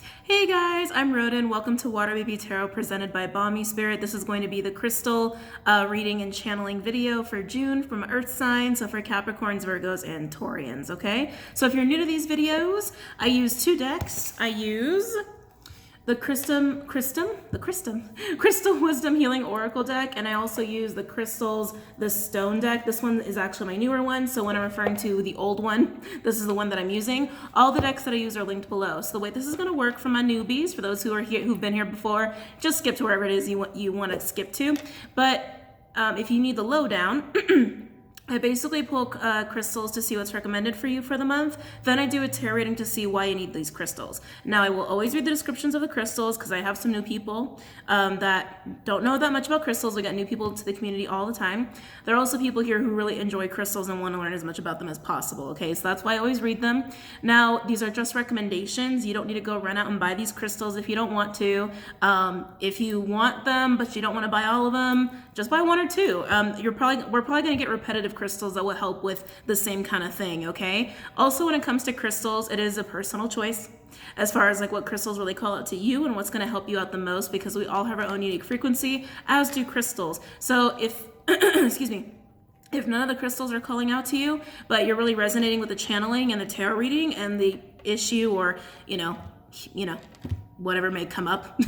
Hey guys, I'm Roden. Welcome to WaterBaby Tarot presented by BOMISpirit. This is going to be the crystal reading and channeling video for June from Earth signs, so for Capricorns, Virgos, and Taurians, okay? So if you're new to these videos, I use two decks. I use the Crystal Wisdom Healing Oracle deck, and I also use the Crystals, the Stone deck. This one is actually my newer one, so when I'm referring to the old one, this is the one that I'm using. All the decks that I use are linked below. So the way this is going to work for my newbies, for those who are here, who've been here before, just skip to wherever it is you want to skip to. But if you need the lowdown, I basically pull crystals to see what's recommended for you for the month. Then I do a tarot reading to see why you need these crystals. Now, I will always read the descriptions of the crystals because I have some new people that don't know that much about crystals. We got new people to the community all the time. There are also people here who really enjoy crystals and want to learn as much about them as possible, okay? So that's why I always read them. Now, these are just recommendations. You don't need to go run out and buy these crystals if you don't want to. If you want them, but you don't want to buy all of them, just buy one or two. We're probably going to get repetitive crystals that will help with the same kind of thing, okay? Also, when it comes to crystals, it is a personal choice as far as like what crystals really call out to you and what's going to help you out the most, because we all have our own unique frequency, as do crystals. So if excuse me, if none of the crystals are calling out to you, but you're really resonating with the channeling and the tarot reading and the issue, or you know whatever may come up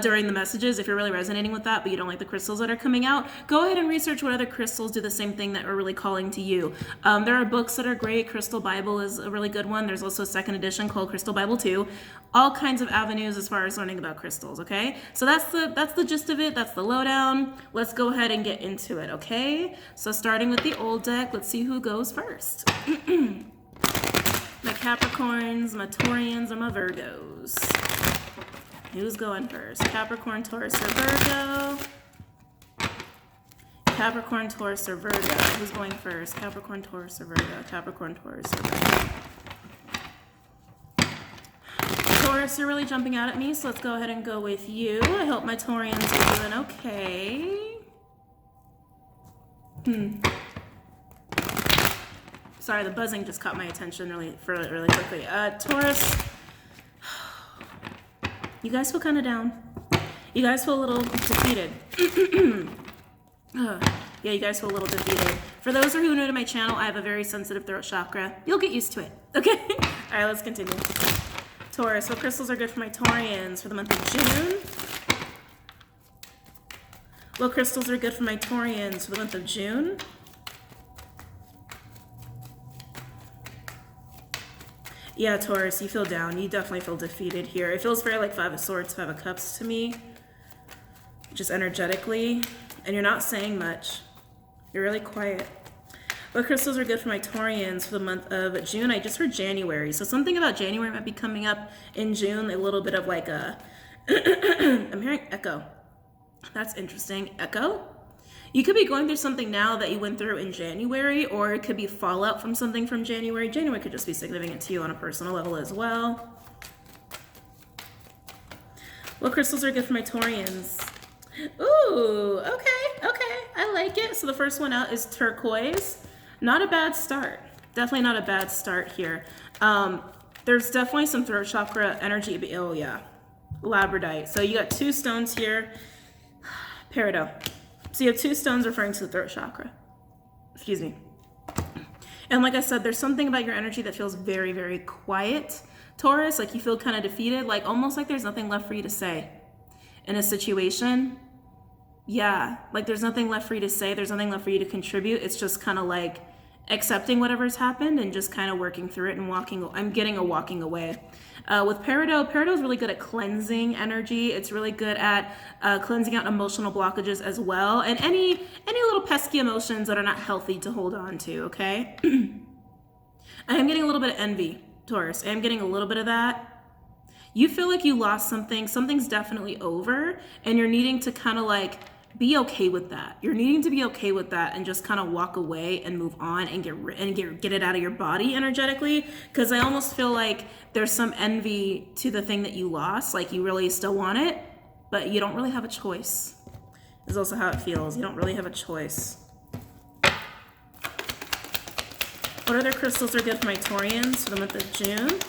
during the messages, if you're really resonating with that, but you don't like the crystals that are coming out, go ahead and research what other crystals do the same thing that are really calling to you. There are books that are great. Crystal Bible is a really good one. There's also a second edition called Crystal Bible 2. All kinds of avenues as far as learning about crystals, okay? So that's the gist of it. That's the lowdown. Let's go ahead and get into it, okay? So starting with the old deck, let's see who goes first. My Capricorns, my Taurians, or my Virgos? Who's going first? Capricorn, Taurus, or Virgo? Capricorn, Taurus, or Virgo? Who's going first? Capricorn, Taurus, or Virgo? Capricorn, Taurus, or Virgo? Taurus, you're really jumping out at me, so let's go ahead and go with you. I hope my Taurians are doing okay. Sorry, the buzzing just caught my attention really quickly. Taurus, you guys feel kind of down. You guys feel a little defeated. Yeah, you guys feel a little defeated. For those who are new to my channel, I have a very sensitive throat chakra. You'll get used to it, okay? All right, let's continue. Taurus, what crystals are good for my Taurians for the month of June? What crystals are good for my Taurians for the month of June? Yeah, Taurus, you feel down. You definitely feel defeated here. It feels very like Five of Swords, Five of Cups to me, just energetically. And you're not saying much. You're really quiet. What crystals are good for my Taurians for the month of June? I just heard January. So something about January might be coming up in June. A little bit of like a, I'm hearing echo. That's interesting. Echo? You could be going through something now that you went through in January, or it could be fallout from something from January. January could just be significant to you on a personal level as well. What crystals are good for my Taurians? Ooh, okay, I like it. So the first one out is turquoise. Not a bad start. Definitely not a bad start here. There's definitely some throat chakra energy. Oh yeah, labradorite. So you got two stones here. Peridot. So you have two stones referring to the throat chakra. Excuse me. And like I said, there's something about your energy that feels very, very quiet, Taurus. Like you feel kind of defeated, like almost like there's nothing left for you to say in a situation. Yeah, like there's nothing left for you to say. There's nothing left for you to contribute. It's just kind of like accepting whatever's happened and just kind of working through it and walking. I'm getting a walking away. With Peridot, Peridot is really good at cleansing energy. It's really good at cleansing out emotional blockages as well, and any little pesky emotions that are not healthy to hold on to, okay? I am getting a little bit of envy, Taurus. I am getting a little bit of that. You feel like you lost something. Something's definitely over, and you're needing to kind of like be okay with that. You're needing to be okay with that and just kind of walk away and move on and get it out of your body energetically, because I almost feel like there's some envy to the thing that you lost. Like you really still want it, but you don't really have a choice. This is also how it feels. You don't really have a choice. What other crystals are good for my Taurians for the month of June?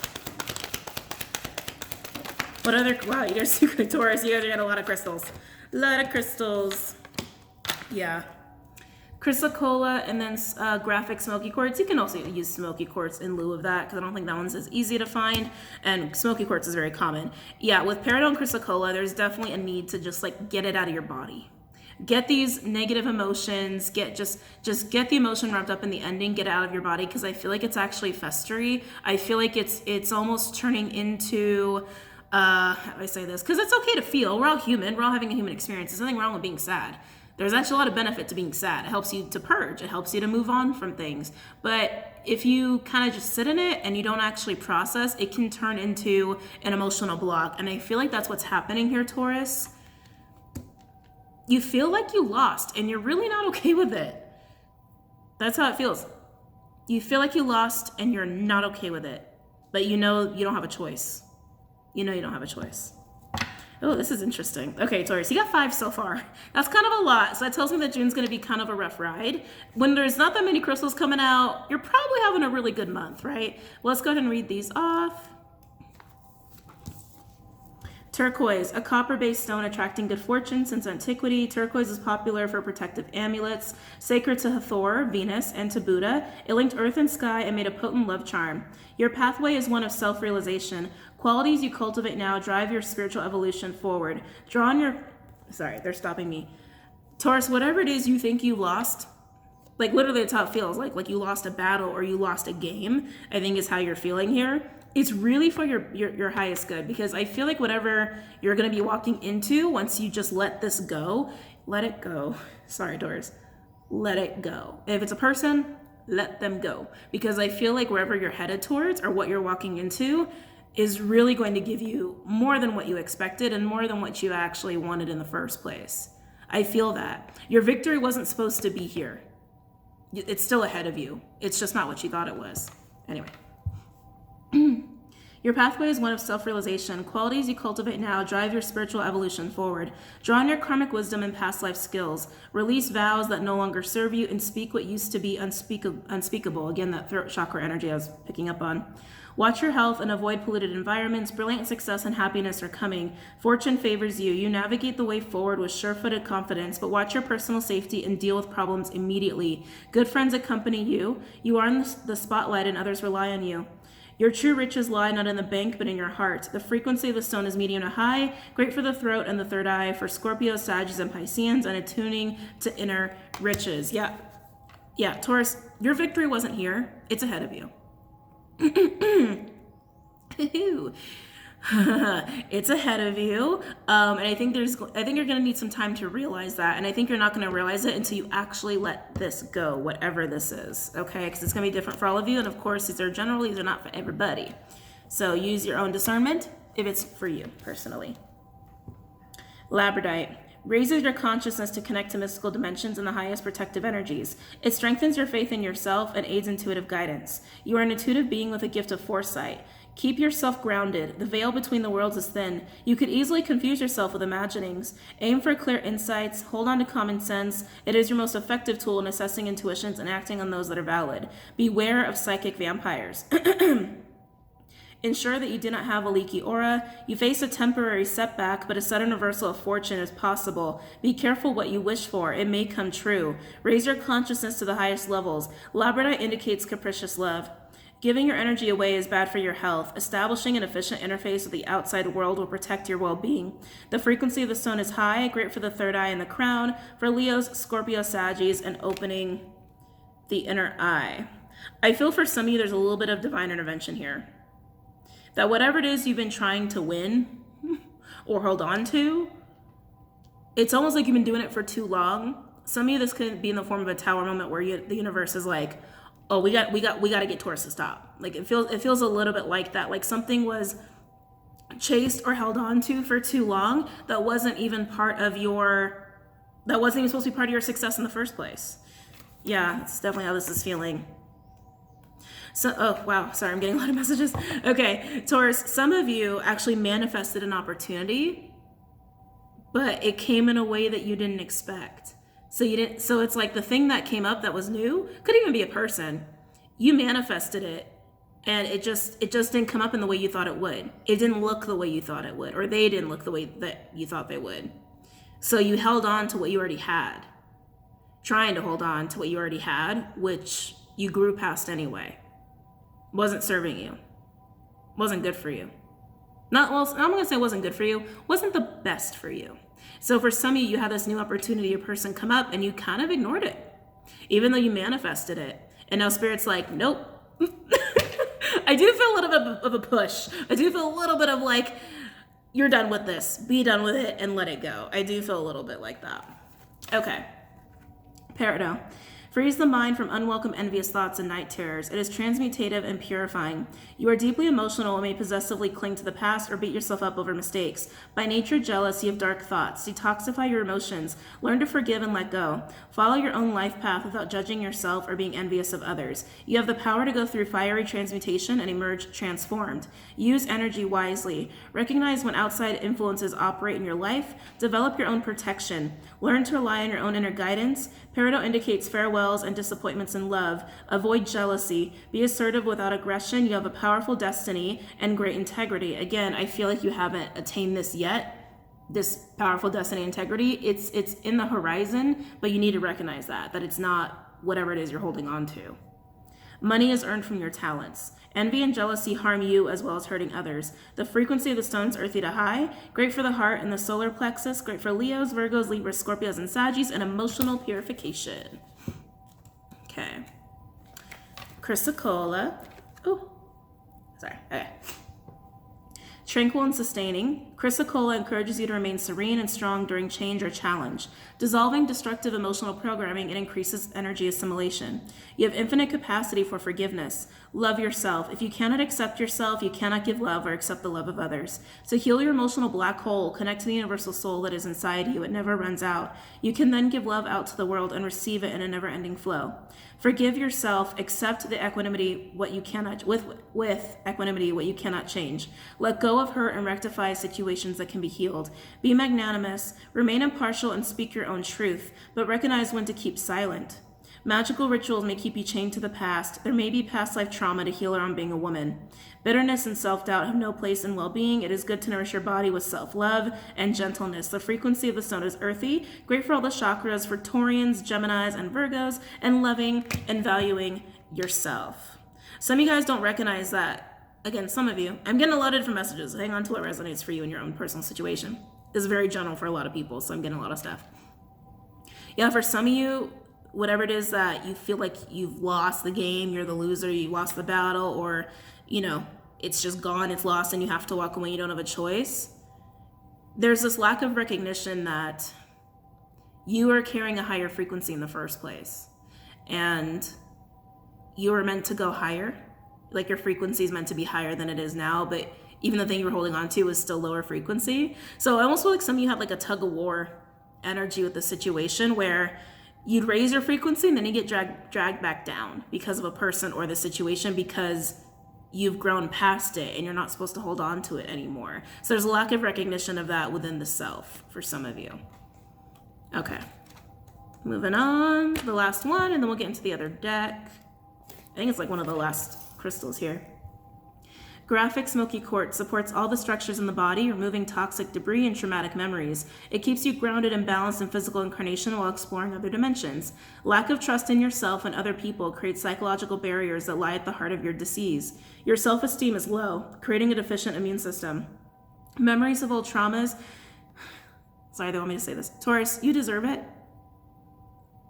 What other, wow, you guys, Taurus, you guys got a lot of crystals. A lot of crystals. Yeah. Crystal Cola and then graphic smoky quartz. You can also use smoky quartz in lieu of that because I don't think that one's as easy to find, and smoky quartz is very common. Yeah, with Peridot and Crystal Cola, there's definitely a need to just like get it out of your body. Get these negative emotions, just get the emotion wrapped up in the ending, get it out of your body, because I feel like it's actually festery. I feel like it's almost turning into, how do I say this? Because it's okay to feel. We're all human. We're all having a human experience. There's nothing wrong with being sad. There's actually a lot of benefit to being sad. It helps you to purge. It helps you to move on from things. But if you kind of just sit in it and you don't actually process, it can turn into an emotional block. And I feel like that's what's happening here, Taurus. You feel like you lost and you're really not okay with it. That's how it feels. You feel like you lost and you're not okay with it. But you know you don't have a choice. You know you don't have a choice. Oh, this is interesting. Okay, Taurus, you got 5 so far. That's kind of a lot. So that tells me that June's going to be kind of a rough ride. When there's not that many crystals coming out, you're probably having a really good month, right? Well, let's go ahead and read these off. Turquoise, a copper-based stone attracting good fortune since antiquity. Turquoise is popular for protective amulets, sacred to Hathor, Venus, and to Buddha. It linked earth and sky and made a potent love charm. Your pathway is one of self-realization. Qualities you cultivate now drive your spiritual evolution forward. Draw on your... Sorry, they're stopping me. Taurus, whatever it is you think you lost, like literally that's how it feels, like you lost a battle or you lost a game, I think is how you're feeling here. It's really for your highest good, because I feel like whatever you're going to be walking into, once you just let this go, let it go. Sorry, Taurus. Let it go. If it's a person, let them go. Because I feel like wherever you're headed towards or what you're walking into is really going to give you more than what you expected and more than what you actually wanted in the first place. I feel that. Your victory wasn't supposed to be here. It's still ahead of you. It's just not what you thought it was. Anyway. Your pathway is one of self-realization. Qualities you cultivate now drive your spiritual evolution forward. Draw on your karmic wisdom and past life skills. Release vows that no longer serve you and speak what used to be unspeakable. Again, that throat chakra energy I was picking up on. Watch your health and avoid polluted environments. Brilliant success and happiness are coming. Fortune favors you. You navigate the way forward with sure-footed confidence, but watch your personal safety and deal with problems immediately. Good friends accompany you. You are in the spotlight and others rely on you. Your true riches lie not in the bank, but in your heart. The frequency of the stone is medium to high, great for the throat and the third eye, for Scorpio, Sagittarius, and Pisceans, and attuning to inner riches. Yeah, Taurus, your victory wasn't here. It's ahead of you. It's ahead of you, and I think you're going to need some time to realize that, and I think you're not going to realize it until you actually let this go, whatever this is, okay? Because it's going to be different for all of you, and of course these are not for everybody, so use your own discernment if it's for you personally. Labradorite raises your consciousness to connect to mystical dimensions and the highest protective energies. It strengthens your faith in yourself and aids intuitive guidance. You are an intuitive being with a gift of foresight. Keep yourself grounded. The veil between the worlds is thin. You could easily confuse yourself with imaginings. Aim for clear insights. Hold on to common sense. It is your most effective tool in assessing intuitions and acting on those that are valid. Beware of psychic vampires. Ensure that you do not have a leaky aura. You face a temporary setback, but a sudden reversal of fortune is possible. Be careful what you wish for. It may come true. Raise your consciousness to the highest levels. Labradorite indicates capricious love. Giving your energy away is bad for your health. Establishing an efficient interface with the outside world will protect your well-being. The frequency of the stone is high, great for the third eye and the crown, for Leos, Scorpio, Sagittarius, and opening the inner eye. I feel for some of you there's a little bit of divine intervention here. That whatever it is you've been trying to win or hold on to, it's almost like you've been doing it for too long. Some of you, this could be in the form of a tower moment where the universe is like, oh, we got to get Taurus to stop. Like it feels a little bit like that. Like something was chased or held on to for too long that wasn't even supposed to be part of your success in the first place. Yeah, that's definitely how this is feeling. So, oh, wow, sorry, I'm getting a lot of messages. Okay, Taurus, some of you actually manifested an opportunity, but it came in a way that you didn't expect. So it's like the thing that came up that was new, could even be a person. You manifested it, And it just didn't come up in the way you thought it would. It didn't look the way you thought it would, or they didn't look the way that you thought they would. So you held on to what you already had, trying to hold on to what you already had, which you grew past anyway. Wasn't serving you. Wasn't good for you. I'm gonna say wasn't good for you. Wasn't the best for you. So for some of you, you had this new opportunity, a person come up, and you kind of ignored it, even though you manifested it. And now Spirit's like, nope. I do feel a little bit of a push. I do feel a little bit of like, you're done with this. Be done with it and let it go. I do feel a little bit like that. Okay. Peridot. Frees the mind from unwelcome envious thoughts and night terrors. It is transmutative and purifying. You are deeply emotional and may possessively cling to the past or beat yourself up over mistakes. By nature jealous, you have dark thoughts. Detoxify your emotions. Learn to forgive and let go. Follow your own life path without judging yourself or being envious of others. You have the power to go through fiery transmutation and emerge transformed. Use energy wisely. Recognize when outside influences operate in your life. Develop your own protection. Learn to rely on your own inner guidance. Peridot indicates farewells and disappointments in love. Avoid jealousy. Be assertive without aggression. You have a powerful destiny and great integrity. Again, I feel like you haven't attained this yet. This powerful destiny and integrity. It's in the horizon, but you need to recognize that it's not whatever it is you're holding on to. Money is earned from your talents. Envy and jealousy harm you as well as hurting others. The frequency of the stone is earthy to high, great for the heart and the solar plexus, great for Leos, Virgos, Libras, Scorpios, and Saggies, and emotional purification. Okay. Chrysocolla. Oh, sorry. Okay. Tranquil and sustaining. Chrysocolla encourages you to remain serene and strong during change or challenge. Dissolving destructive emotional programming, it increases energy assimilation. You have infinite capacity for forgiveness. Love yourself. If you cannot accept yourself, you cannot give love or accept the love of others. So heal your emotional black hole. Connect to the universal soul that is inside you. It never runs out. You can then give love out to the world and receive it in a never-ending flow. Forgive yourself. Accept the equanimity what you cannot with equanimity what you cannot change. Let go of hurt and rectify situations that can be healed. Be magnanimous. Remain impartial and speak your own truth, but recognize when to keep silent. Magical rituals may keep you chained to the past. There may be past life trauma to heal around being a woman. Bitterness and self-doubt have no place in well-being. It is good to nourish your body with self-love and gentleness. The frequency of the stone is earthy, great for all the chakras, for Taurians, Geminis, and Virgos, and loving and valuing yourself. Some of you guys don't recognize that. Again, some of you. I'm getting a lot of different messages. Hang on to what resonates for you in your own personal situation. This is very general for a lot of people, so I'm getting a lot of stuff. Yeah, for some of you, whatever it is that you feel like you've lost the game, you're the loser, you lost the battle, or, it's just gone, it's lost, and you have to walk away, you don't have a choice. There's this lack of recognition that you are carrying a higher frequency in the first place. And you are meant to go higher. Like your frequency is meant to be higher than it is now, but even the thing you were holding on to is still lower frequency. So I almost feel like some of you have like a tug of war energy with the situation where you'd raise your frequency and then you get dragged back down because of a person or the situation, because you've grown past it and you're not supposed to hold on to it anymore. So there's a lack of recognition of that within the self for some of you. Okay, moving on, the last one, and then we'll get into the other deck. I think it's like one of the last crystals here. Graphic smoky quartz supports all the structures in the body, removing toxic debris and traumatic memories. It keeps you grounded and balanced in physical incarnation while exploring other dimensions. Lack of trust in yourself and other people creates psychological barriers that lie at the heart of your disease. Your self-esteem is low, creating a deficient immune system. Memories of old traumas. Sorry, they want me to say this. Taurus, you deserve it.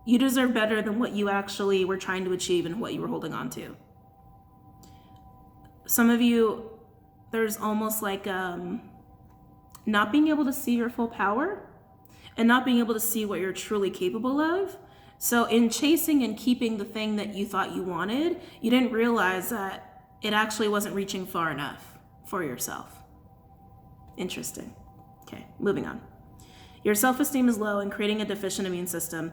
You deserve better than what you actually were trying to achieve and what you were holding on to. Some of you, there's almost like not being able to see your full power and not being able to see what you're truly capable of. So in chasing and keeping the thing that you thought you wanted, you didn't realize that it actually wasn't reaching far enough for yourself. Interesting. Okay, moving on. Your self-esteem is low and creating a deficient immune system.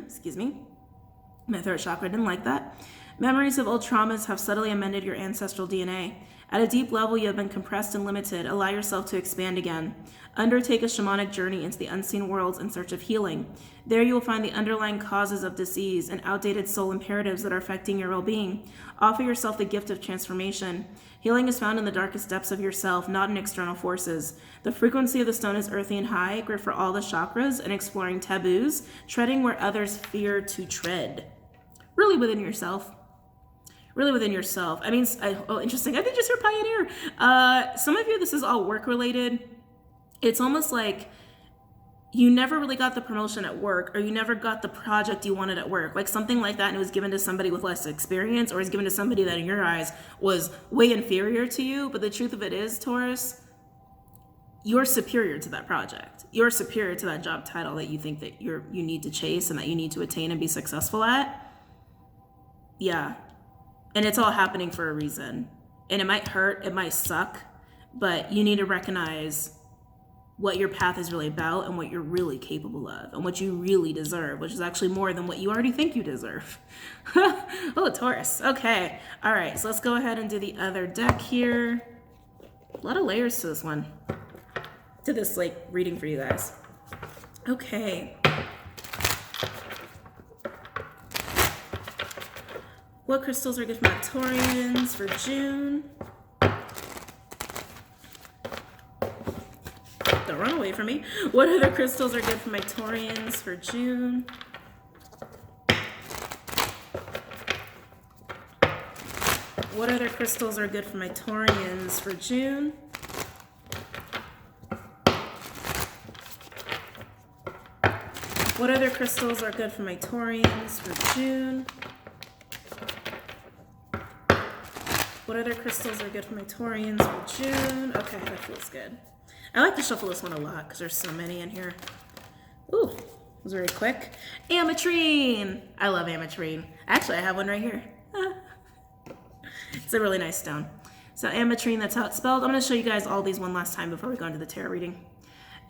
Excuse me. My throat chakra didn't like that. Memories of old traumas have subtly amended your ancestral DNA. At a deep level, you have been compressed and limited. Allow yourself to expand again. Undertake a shamanic journey into the unseen worlds in search of healing. There you will find the underlying causes of disease and outdated soul imperatives that are affecting your well-being. Offer yourself the gift of transformation. Healing is found in the darkest depths of yourself, not in external forces. The frequency of the stone is earthy and high, great for all the chakras and exploring taboos, treading where others fear to tread. Really within yourself. Really within yourself. I mean, oh, interesting. I think just your pioneer. Some of you, this is all work related. It's almost like you never really got the promotion at work, or you never got the project you wanted at work, like something like that, and it was given to somebody with less experience, or is given to somebody that in your eyes was way inferior to you. But the truth of it is, Taurus, you're superior to that project. You're superior to that job title that you think that you need to chase and that you need to attain and be successful at. Yeah. And it's all happening for a reason. And it might hurt, it might suck, but you need to recognize what your path is really about and what you're really capable of and what you really deserve, which is actually more than what you already think you deserve. Oh, Taurus. Okay. All right. So let's go ahead and do the other deck here. A lot of layers to this one, to this like reading for you guys. Okay. What crystals are good for my Taurians for June? Don't run away from me. What other crystals are good for my Taurians for June? What other crystals are good for my Taurians for June? What other crystals are good for my Taurians for June? What other crystals are good for my Taurians for June? Okay, that feels good. I like to shuffle this one a lot because there's so many in here. Ooh, it was very quick. Ametrine. I love ametrine. Actually, I have one right here. It's a really nice stone. So ametrine, that's how it's spelled. I'm going to show you guys all these one last time before we go into the tarot reading.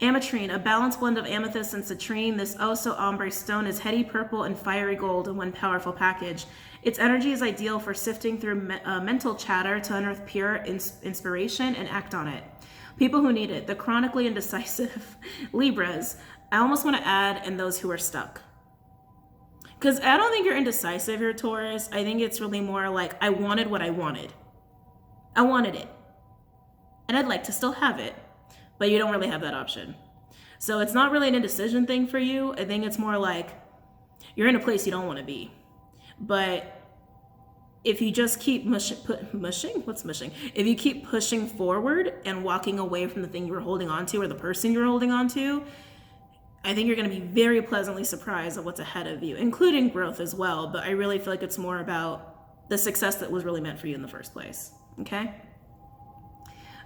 Ametrine, a balanced blend of amethyst and citrine. This oh so ombre stone is heady purple and fiery gold in one powerful package. Its energy is ideal for sifting through mental chatter to unearth pure inspiration and act on it. People who need it, the chronically indecisive, Libras. I almost want to add, and those who are stuck. Because I don't think you're indecisive here, Taurus. I think it's really more like, I wanted what I wanted. I wanted it. And I'd like to still have it. But you don't really have that option. So it's not really an indecision thing for you. I think it's more like, you're in a place you don't want to be. But if you just keep mushing? What's mushing? If you keep pushing forward and walking away from the thing you were holding on to or the person you're holding on to, I think you're going to be very pleasantly surprised at what's ahead of you, including growth as well. But I really feel like it's more about the success that was really meant for you in the first place. Okay?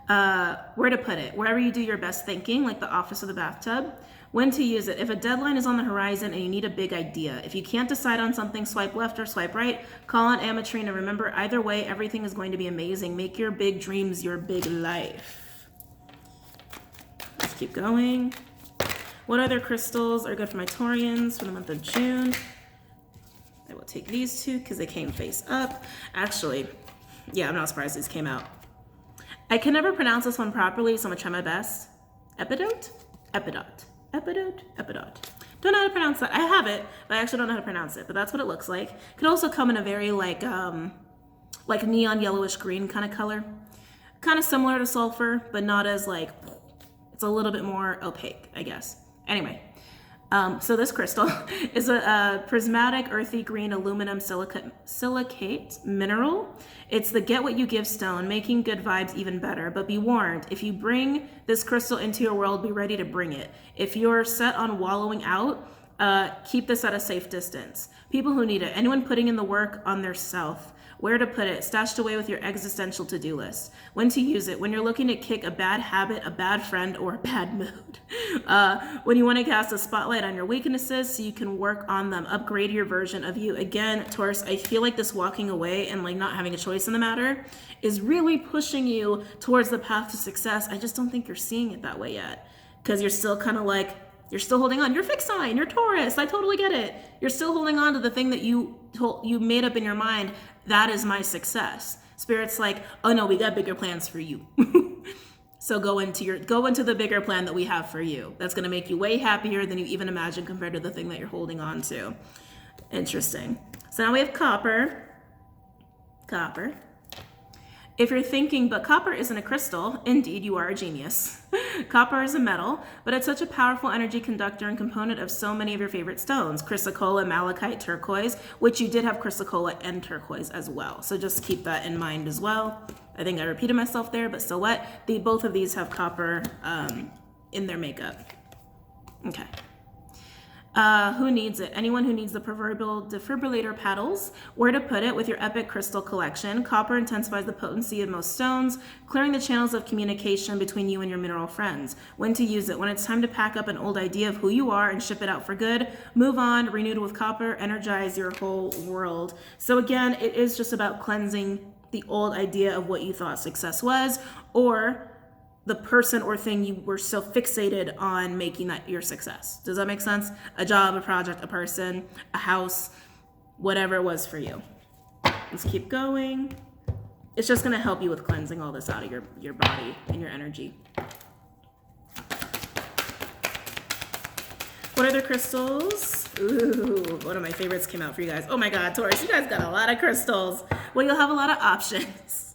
Where to put it? Wherever you do your best thinking, like the office of the bathtub. When to use it. If a deadline is on the horizon and you need a big idea. If you can't decide on something, swipe left or swipe right. Call on ametrine, and remember, either way, everything is going to be amazing. Make your big dreams your big life. Let's keep going. What other crystals are good for my Taurians for the month of June? I will take these two because they came face up. Actually, yeah, I'm not surprised these came out. I can never pronounce this one properly, so I'm gonna try my best. Epidote? Epidote. Epidote? Epidote. Don't know how to pronounce that. I have it, but I actually don't know how to pronounce it, but that's what it looks like. It could also come in a very like neon yellowish green kind of color. Kind of similar to sulfur, but not as like, it's a little bit more opaque, I guess. Anyway, so this crystal is a prismatic earthy green aluminum silicate mineral. It's the get what you give stone, making good vibes even better. But be warned, if you bring this crystal into your world, be ready to bring it. If you're set on wallowing out, keep this at a safe distance. People who need it, anyone putting in the work on their self. Where to put it, stashed away with your existential to-do list. When to use it, when you're looking to kick a bad habit, a bad friend, or a bad mood. When you want to cast a spotlight on your weaknesses so you can work on them, upgrade your version of you. Again, Taurus, I feel like this walking away and like not having a choice in the matter is really pushing you towards the path to success. I just don't think you're seeing it that way yet. Because you're still kind of like You're still holding on. You're fixed sign. You're Taurus. I totally get it. You're still holding on to the thing that you made up in your mind. That is my success. Spirit's like, oh no, we got bigger plans for you. So go into the bigger plan that we have for you. That's going to make you way happier than you even imagined compared to the thing that you're holding on to. Interesting. So now we have copper. Copper. If you're thinking, but copper isn't a crystal, indeed, you are a genius. Copper is a metal, but it's such a powerful energy conductor and component of so many of your favorite stones, chrysocolla, malachite, turquoise, which you did have chrysocolla and turquoise as well. So just keep that in mind as well. I think I repeated myself there, but so what? Both of these have copper in their makeup. Okay. Who needs it? Anyone who needs the proverbial defibrillator paddles. Where to put it with your epic crystal collection. Copper intensifies the potency of most stones, clearing the channels of communication between you and your mineral friends. When to use it. When it's time to pack up an old idea of who you are and ship it out for good. Move on, renewed with copper, energize your whole world. So again, it is just about cleansing the old idea of what you thought success was, or the person or thing you were so fixated on making that your success. Does that make sense? A job, a project, a person, a house, whatever it was for you. Let's keep going. It's just gonna help you with cleansing all this out of your body and your energy. What other crystals? Ooh, one of my favorites came out for you guys. Oh my God, Taurus, you guys got a lot of crystals. Well, you'll have a lot of options.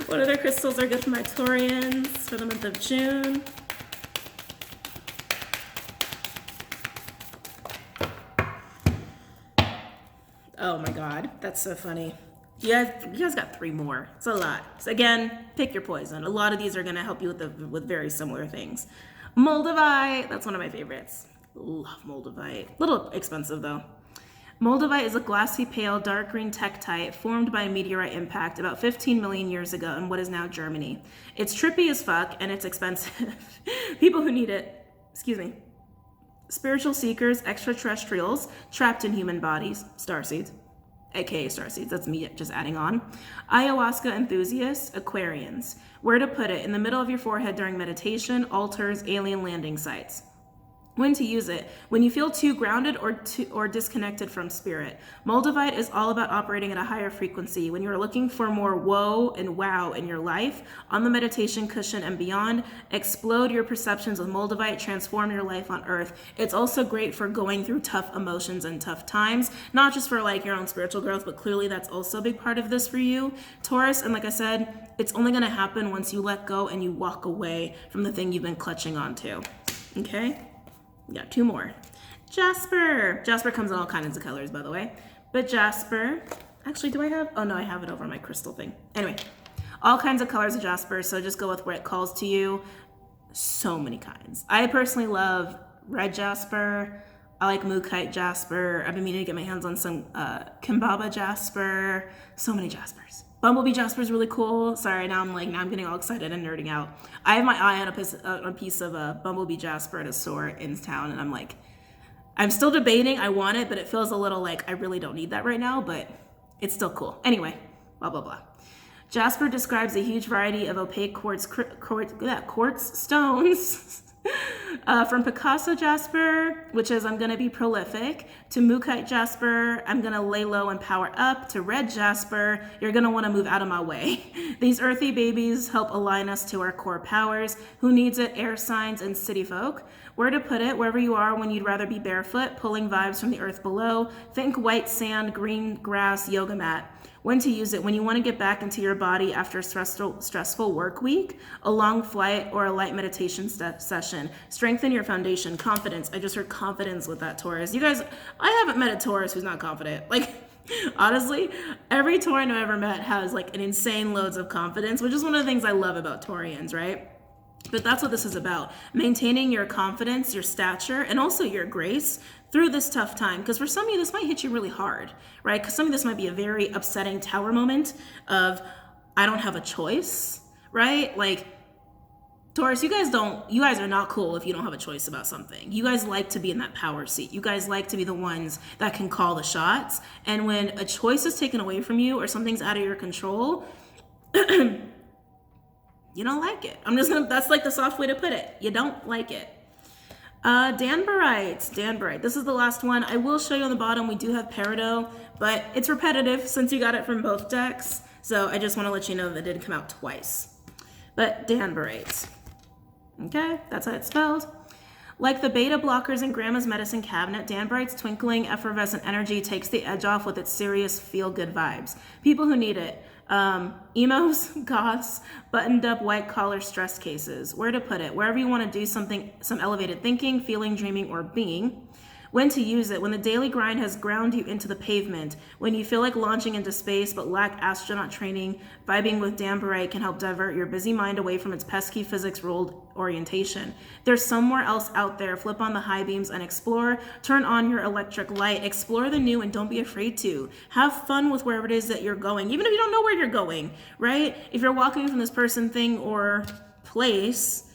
What other crystals are good for my Taurians for the month of June? Oh my God, that's so funny. You guys got 3 more. It's a lot. So again, pick your poison. A lot of these are gonna help you with very similar things. Moldavite, that's one of my favorites. Love Moldavite. A little expensive though. Moldavite is a glassy pale dark green tektite formed by a meteorite impact about 15 million years ago in what is now Germany. It's trippy as fuck and it's expensive. People who need it, spiritual seekers, extraterrestrials trapped in human bodies, starseeds, aka starseeds, that's me just adding on. Ayahuasca enthusiasts, Aquarians. Where to put it? In the middle of your forehead during meditation, altars, alien landing sites. When to use it? When you feel too grounded or disconnected from spirit. Moldavite is all about operating at a higher frequency. When you're looking for more whoa and wow in your life, on the meditation cushion and beyond, explode your perceptions with Moldavite, transform your life on earth. It's also great for going through tough emotions and tough times, not just for like your own spiritual growth, but clearly that's also a big part of this for you, Taurus. And like I said, it's only gonna happen once you let go and you walk away from the thing you've been clutching onto, okay? We got 2 more. Jasper. Jasper comes in all kinds of colors, by the way. But Jasper, actually, do I have? Oh no, I have it over my crystal thing. Anyway, all kinds of colors of Jasper, so just go with where it calls to you. So many kinds. I personally love red Jasper. I like Mookite Jasper. I've been meaning to get my hands on some Kimbaba Jasper. So many Jaspers. Bumblebee Jasper is really cool. Sorry, now I'm getting all excited and nerding out. I have my eye on a piece of Bumblebee Jasper at a store in town, and I'm still debating. I want it, but it feels a little like I really don't need that right now, but it's still cool. Anyway, blah, blah, blah. Jasper describes a huge variety of opaque quartz stones. From Picasso Jasper, which is I'm going to be prolific, to Mookite Jasper, I'm going to lay low and power up, to red Jasper, you're going to want to move out of my way. These earthy babies help align us to our core powers. Who needs it? Air signs and city folk. Where to put it? Wherever you are when you'd rather be barefoot, pulling vibes from the earth below. Think white sand, green grass, yoga mat. When to use it? When you want to get back into your body after a stressful work week, a long flight, or a light meditation session. Strengthen your foundation. Confidence. I just heard confidence with that, Taurus. You guys, I haven't met a Taurus who's not confident. Like, honestly, every Tauran I've ever met has like an insane loads of confidence, which is one of the things I love about Taurians, right? But that's what this is about. Maintaining your confidence, your stature, and also your grace through this tough time. Because for some of you, this might hit you really hard, right? Because some of this might be a very upsetting tower moment of, I don't have a choice, right? Like, Taurus, you guys are not cool if you don't have a choice about something. You guys like to be in that power seat. You guys like to be the ones that can call the shots. And when a choice is taken away from you or something's out of your control, you don't like it. That's like the soft way to put it. You don't like it. Danbarite. This is the last one. I will show you on the bottom. We do have Peridot, but it's repetitive since you got it from both decks. So I just want to let you know that it did come out twice. But Danbarite. Okay, that's how it's spelled. Like the beta blockers in Grandma's medicine cabinet, Danbarite's twinkling, effervescent energy takes the edge off with its serious, feel-good vibes. People who need it. Emos, goths, buttoned up white collar stress cases. Where to put it? Wherever you want to do something, some elevated thinking, feeling, dreaming, or being. When to use it? When the daily grind has ground you into the pavement. When you feel like launching into space but lack astronaut training, vibing with Danbarite can help divert your busy mind away from its pesky physics-ruled orientation. There's somewhere else out there. Flip on the high beams and explore. Turn on your electric light. Explore the new and don't be afraid to. Have fun with wherever it is that you're going, even if you don't know where you're going, right? If you're walking from this person, thing, or place,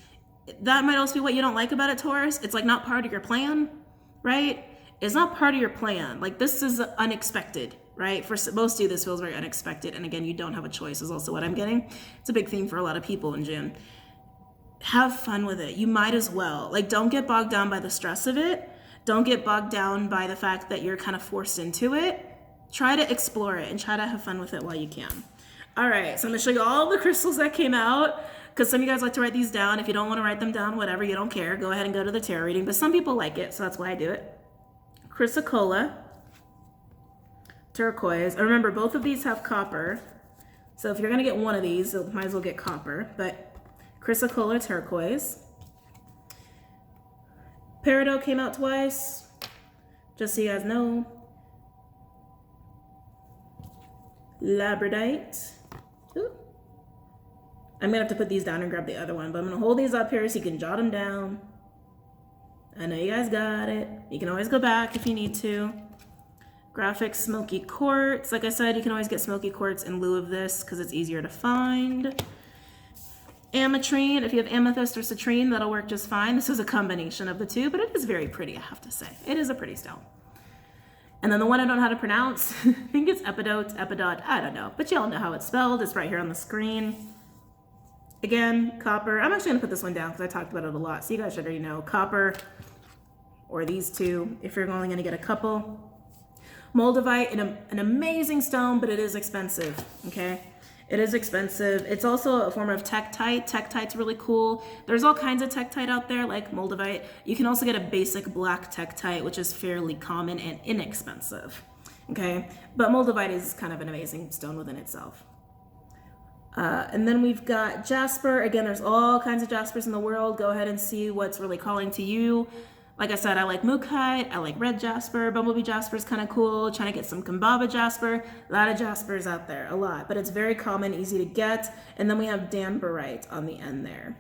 that might also be what you don't like about it, Taurus. It's like not part of your plan. Right? It's not part of your plan. Like, this is unexpected, right? For most of you, this feels very unexpected. And again, you don't have a choice is also what I'm getting. It's a big theme for a lot of people in June. Have fun with it. You might as well. Like, don't get bogged down by the stress of it. Don't get bogged down by the fact that you're kind of forced into it. Try to explore it and try to have fun with it while you can. All right, so I'm going to show you all the crystals that came out. Because some of you guys like to write these down. If you don't want to write them down, whatever, you don't care, go ahead and go to the tarot reading. But some people like it, so that's why I do it. Chrysocolla, turquoise. Remember, both of these have copper. So if you're going to get one of these, you might as well get copper. But Chrysocolla, turquoise. Peridot came out twice, just so you guys know. Labradorite. Ooh. I'm gonna have to put these down and grab the other one, but I'm gonna hold these up here so you can jot them down. I know you guys got it. You can always go back if you need to. Graphic smoky quartz. Like I said, you can always get smoky quartz in lieu of this because it's easier to find. Ametrine. If you have amethyst or citrine, that'll work just fine. This is a combination of the two, but it is very pretty, I have to say. It is a pretty stone. And then the one I don't know how to pronounce, I think it's epidot, I don't know. But y'all know how it's spelled. It's right here on the screen. Again, copper. I'm actually going to put this one down because I talked about it a lot. So you guys should already know. Copper, or these two, if you're only going to get a couple. Moldavite, an amazing stone, but it is expensive, okay? It is expensive. It's also a form of tektite. Tektite's really cool. There's all kinds of tektite out there, like moldavite. You can also get a basic black tektite, which is fairly common and inexpensive, okay? But moldavite is kind of an amazing stone within itself. And then we've got jasper. Again, there's all kinds of jaspers in the world. Go ahead and see what's really calling to you. Like I said, I like mookaite, I like red jasper, bumblebee jasper is kind of cool. Trying to get some Kambaba jasper. A lot of jaspers out there, a lot. But it's very common, easy to get. And then we have Danbarite on the end there.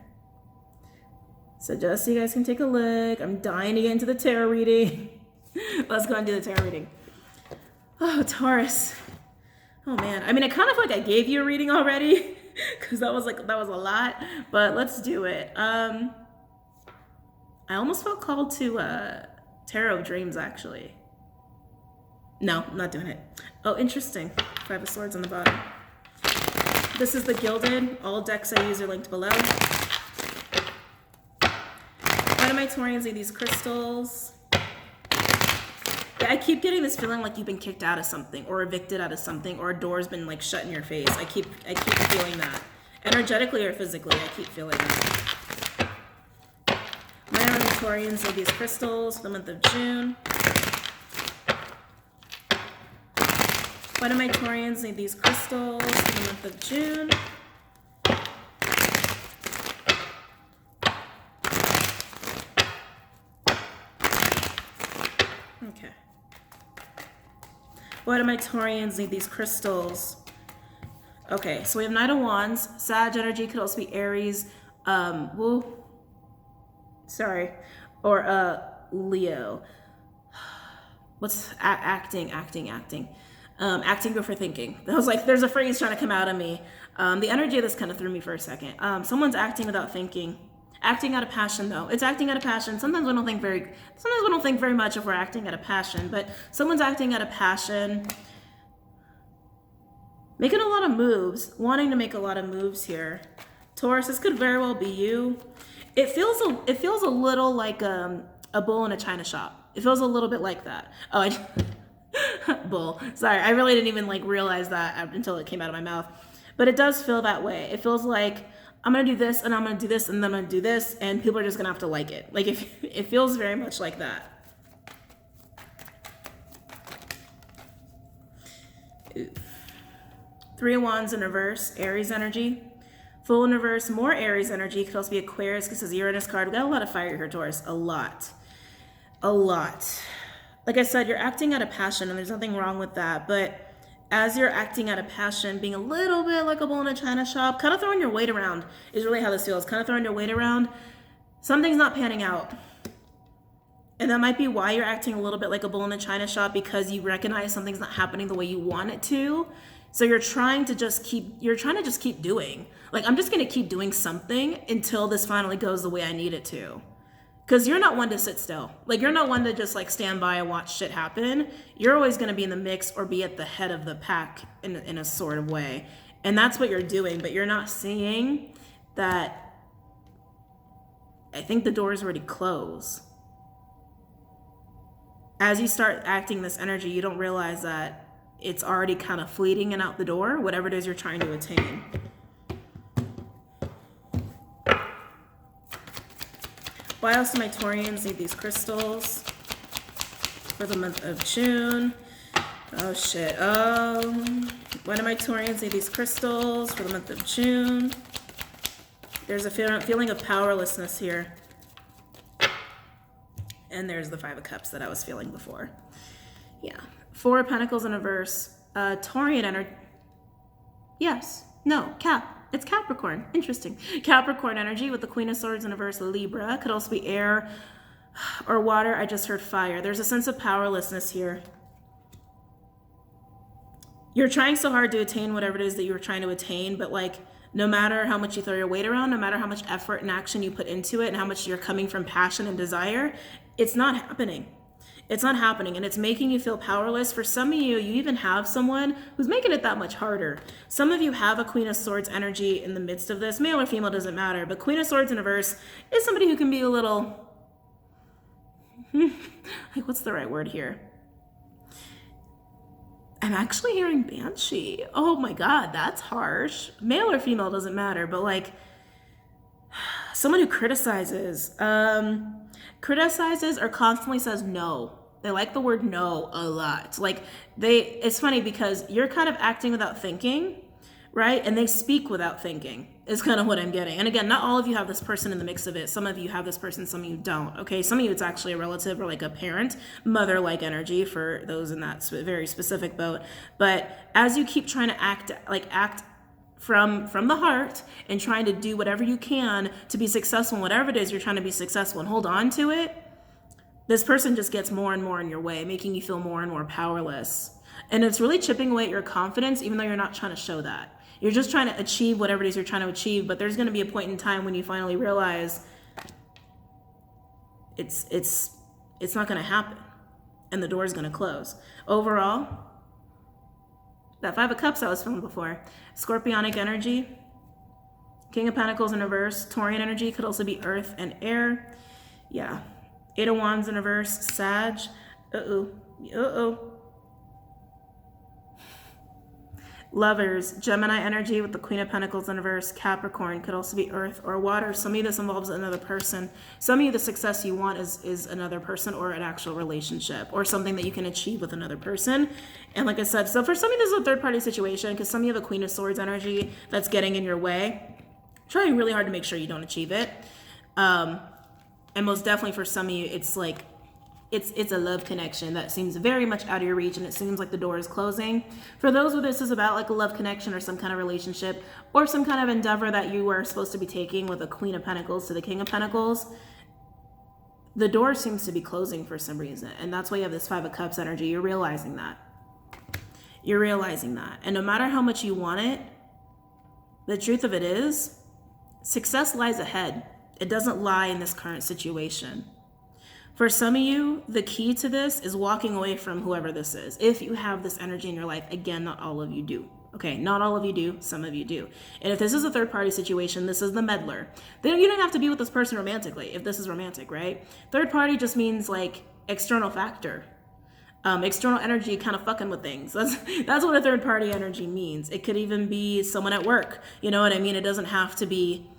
So just so you guys can take a look. I'm dying to get into the tarot reading. Let's go and do the tarot reading. Oh, Taurus. Oh man, I mean, I kind of feel like I gave you a reading already because that was a lot, but let's do it. I almost felt called to Tarot of Dreams, actually. No, I'm not doing it. Oh, interesting. Five of Swords on the bottom. This is the Gilded. All decks I use are linked below. Why do my Taurians need these crystals? Yeah, I keep getting this feeling like you've been kicked out of something or evicted out of something or a door's been like shut in your face. I keep feeling that. Energetically or physically, I keep feeling that. My Taurians need these crystals for the month of June. Why do my Taurians need these crystals for the month of June? Okay. Why do my Taurians need these crystals? Okay, so we have Knight of Wands. Sag energy could also be Aries. Or Leo. What's acting before thinking. I was like, there's a phrase trying to come out of me. The energy of this kind of threw me for a second. Someone's acting without thinking. Acting out of passion, though. It's acting out of passion. Sometimes we don't think very much if we're acting out of passion, but someone's acting out of passion, making a lot of moves, wanting to make a lot of moves here. Taurus, this could very well be you. It feels a little like a bull in a china shop. It feels a little bit like that. Oh, bull. Sorry, I really didn't even like realize that until it came out of my mouth. But it does feel that way. It feels like I'm gonna do this and I'm gonna do this and then I'm gonna do this and people are just gonna have to like it. Like it feels very much like that. Ooh. Three of Wands in reverse, Aries energy. Fool in reverse, more Aries energy. Could also be Aquarius because it's Uranus card. We got a lot of fire here, Taurus. A lot. A lot. Like I said, you're acting out of passion and there's nothing wrong with that. But as you're acting out of passion, being a little bit like a bull in a china shop, kind of throwing your weight around is really how this feels. Kind of throwing your weight around. Something's not panning out. And that might be why you're acting a little bit like a bull in a china shop, because you recognize something's not happening the way you want it to. So you're trying to just keep doing. Like, I'm just going to keep doing something until this finally goes the way I need it to. Because you're not one to sit still. Like, you're not one to just like stand by and watch shit happen. You're always going to be in the mix or be at the head of the pack in a sort of way. And that's what you're doing. But you're not seeing that I think the door is already closed. As you start acting this energy, you don't realize that it's already kind of fleeting and out the door, whatever it is you're trying to attain. Why else do my Taurians need these crystals for the month of June? Oh shit. Why do my Taurians need these crystals for the month of June? There's a feeling of powerlessness here. And there's the Five of Cups that I was feeling before. Yeah. Four of Pentacles in reverse. Taurian energy. Yes. No. It's Capricorn. Interesting. Capricorn energy with the Queen of Swords in reverse. Libra. Could also be air or water. I just heard fire. There's a sense of powerlessness here. You're trying so hard to attain whatever it is that you're trying to attain, but like, no matter how much you throw your weight around, no matter how much effort and action you put into it and how much you're coming from passion and desire, it's not happening. It's not happening, and it's making you feel powerless. For some of you, you even have someone who's making it that much harder. Some of you have a Queen of Swords energy in the midst of this. Male or female doesn't matter, but Queen of Swords in reverse is somebody who can be a little, like, what's the right word here? I'm actually hearing Banshee. Oh my God, that's harsh. Male or female doesn't matter, but like someone who criticizes or constantly says no. They like the word no a lot. Like it's funny because you're kind of acting without thinking, right? And they speak without thinking is kind of what I'm getting. And again, not all of you have this person in the mix of it. Some of you have this person, some of you don't. Okay, some of you it's actually a relative or like a parent, mother-like energy for those in that very specific boat. But as you keep trying to act from the heart and trying to do whatever you can to be successful in whatever it is you're trying to be successful and hold on to it, this person just gets more and more in your way, making you feel more and more powerless. And it's really chipping away at your confidence, even though you're not trying to show that. You're just trying to achieve whatever it is you're trying to achieve, but there's going to be a point in time when you finally realize it's not going to happen and the door is going to close. Overall, that Five of Cups I was feeling before. Scorpionic energy, King of Pentacles in reverse. Taurian energy could also be earth and air. Yeah. Eight of Wands in reverse. Sag. Lovers, Gemini energy with the Queen of Pentacles in reverse. Capricorn could also be earth or water. Some of you this involves another person. Some of you the success you want is another person or an actual relationship or something that you can achieve with another person. And like I said, so for some of you this is a third party situation because some of you have a Queen of Swords energy that's getting in your way. Trying really hard to make sure you don't achieve it. And most definitely for some of you, it's like, it's a love connection that seems very much out of your reach and it seems like the door is closing. For those who this is about like a love connection or some kind of relationship or some kind of endeavor that you were supposed to be taking with the Queen of Pentacles to the King of Pentacles, the door seems to be closing for some reason. And that's why you have this Five of Cups energy. You're realizing that. You're realizing that. And no matter how much you want it, the truth of it is success lies ahead. It doesn't lie in this current situation. For some of you, the key to this is walking away from whoever this is. If you have this energy in your life, again, not all of you do. Okay, not all of you do, some of you do. And if this is a third party situation, this is the meddler. Then you don't have to be with this person romantically, if this is romantic, right? Third party just means like external factor. External energy kind of fucking with things. That's what a third party energy means. It could even be someone at work. You know what I mean? It doesn't have to be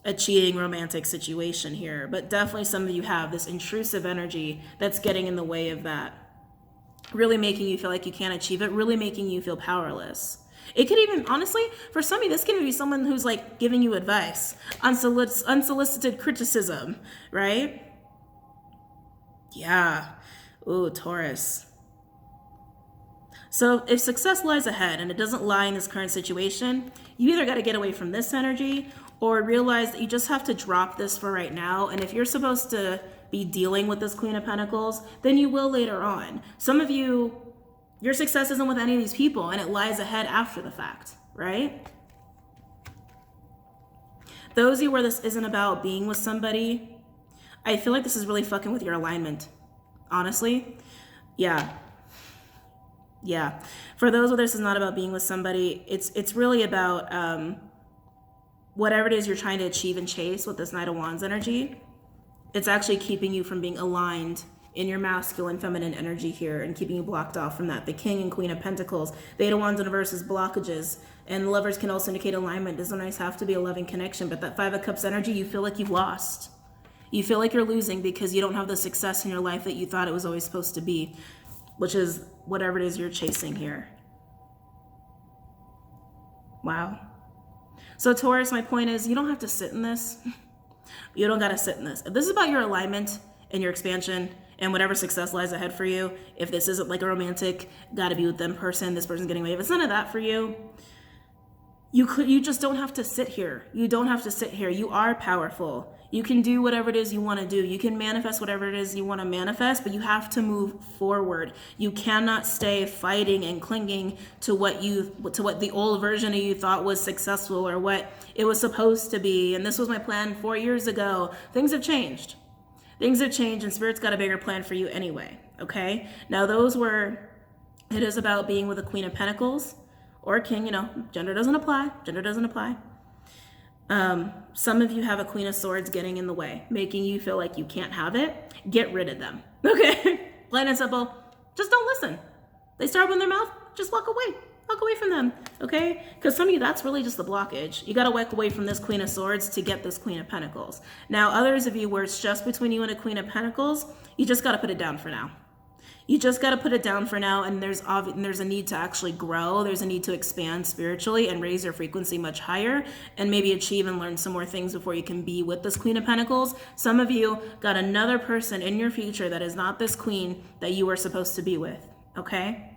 a cheating romantic situation here, but definitely some of you have this intrusive energy that's getting in the way of that. Really making you feel like you can't achieve it, really making you feel powerless. It could even, honestly, for some of you, this can be someone who's like giving you advice, unsolicited criticism, right? Yeah. Ooh, Taurus. So if success lies ahead and it doesn't lie in this current situation, you either got to get away from this energy or realize that you just have to drop this for right now. And if you're supposed to be dealing with this Queen of Pentacles, then you will later on. Some of you, your success isn't with any of these people and it lies ahead after the fact, right? Those of you where this isn't about being with somebody, I feel like this is really fucking with your alignment. Honestly, yeah. For those where this is not about being with somebody, it's really about whatever it is you're trying to achieve and chase with this Knight of Wands energy. It's actually keeping you from being aligned in your masculine, feminine energy here and keeping you blocked off from that. The King and Queen of Pentacles, the Eight of Wands in reverse is blockages, and lovers can also indicate alignment. Doesn't always have to be a loving connection, but that Five of Cups energy, you feel like you've lost. You feel like you're losing because you don't have the success in your life that you thought it was always supposed to be, which is whatever it is you're chasing here. Wow. So Taurus, my point is you don't have to sit in this. You don't got to sit in this. If this is about your alignment and your expansion and whatever success lies ahead for you, if this isn't like a romantic, got to be with them person, this person's getting away, if it's none of that for you, you just don't have to sit here. You don't have to sit here. You are powerful. You can do whatever it is you want to do. You can manifest whatever it is you want to manifest, but you have to move forward. You cannot stay fighting and clinging to what the old version of you thought was successful or what it was supposed to be. And this was my plan 4 years ago. Things have changed. Things have changed, and Spirit's got a bigger plan for you anyway. Okay? Now those were, it is about being with a Queen of Pentacles or a King. You know, gender doesn't apply. Gender doesn't apply. Some of you have a Queen of Swords getting in the way, making you feel like you can't have it. Get rid of them. Okay? Plain and simple. Just don't listen. They start opening their mouth, just walk away. Walk away from them. Okay? Because some of you, that's really just the blockage. You got to walk away from this Queen of Swords to get this Queen of Pentacles. Now, others of you where it's just between you and a Queen of Pentacles, you just got to put it down for now. You just got to put it down for now, and there's a need to actually grow. There's a need to expand spiritually and raise your frequency much higher and maybe achieve and learn some more things before you can be with this Queen of Pentacles. Some of you got another person in your future that is not this queen that you were supposed to be with, okay?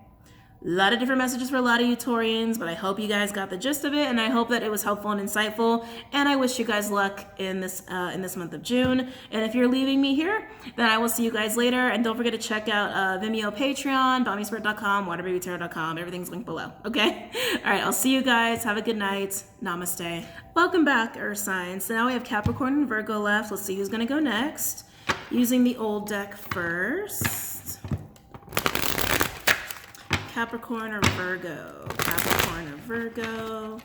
A lot of different messages for a lot of you Taurians, but I hope you guys got the gist of it, and I hope that it was helpful and insightful, and I wish you guys luck in this month of June. And if you're leaving me here, then I will see you guys later, and don't forget to check out Vimeo, Patreon, BOMISpirit.com, WaterBabyTarot.com. Everything's linked below, okay? All right, I'll see you guys. Have a good night. Namaste. Welcome back, Earth signs. So now we have Capricorn and Virgo left. Let's see who's going to go next. Using the old deck first. Capricorn or Virgo? Capricorn or Virgo?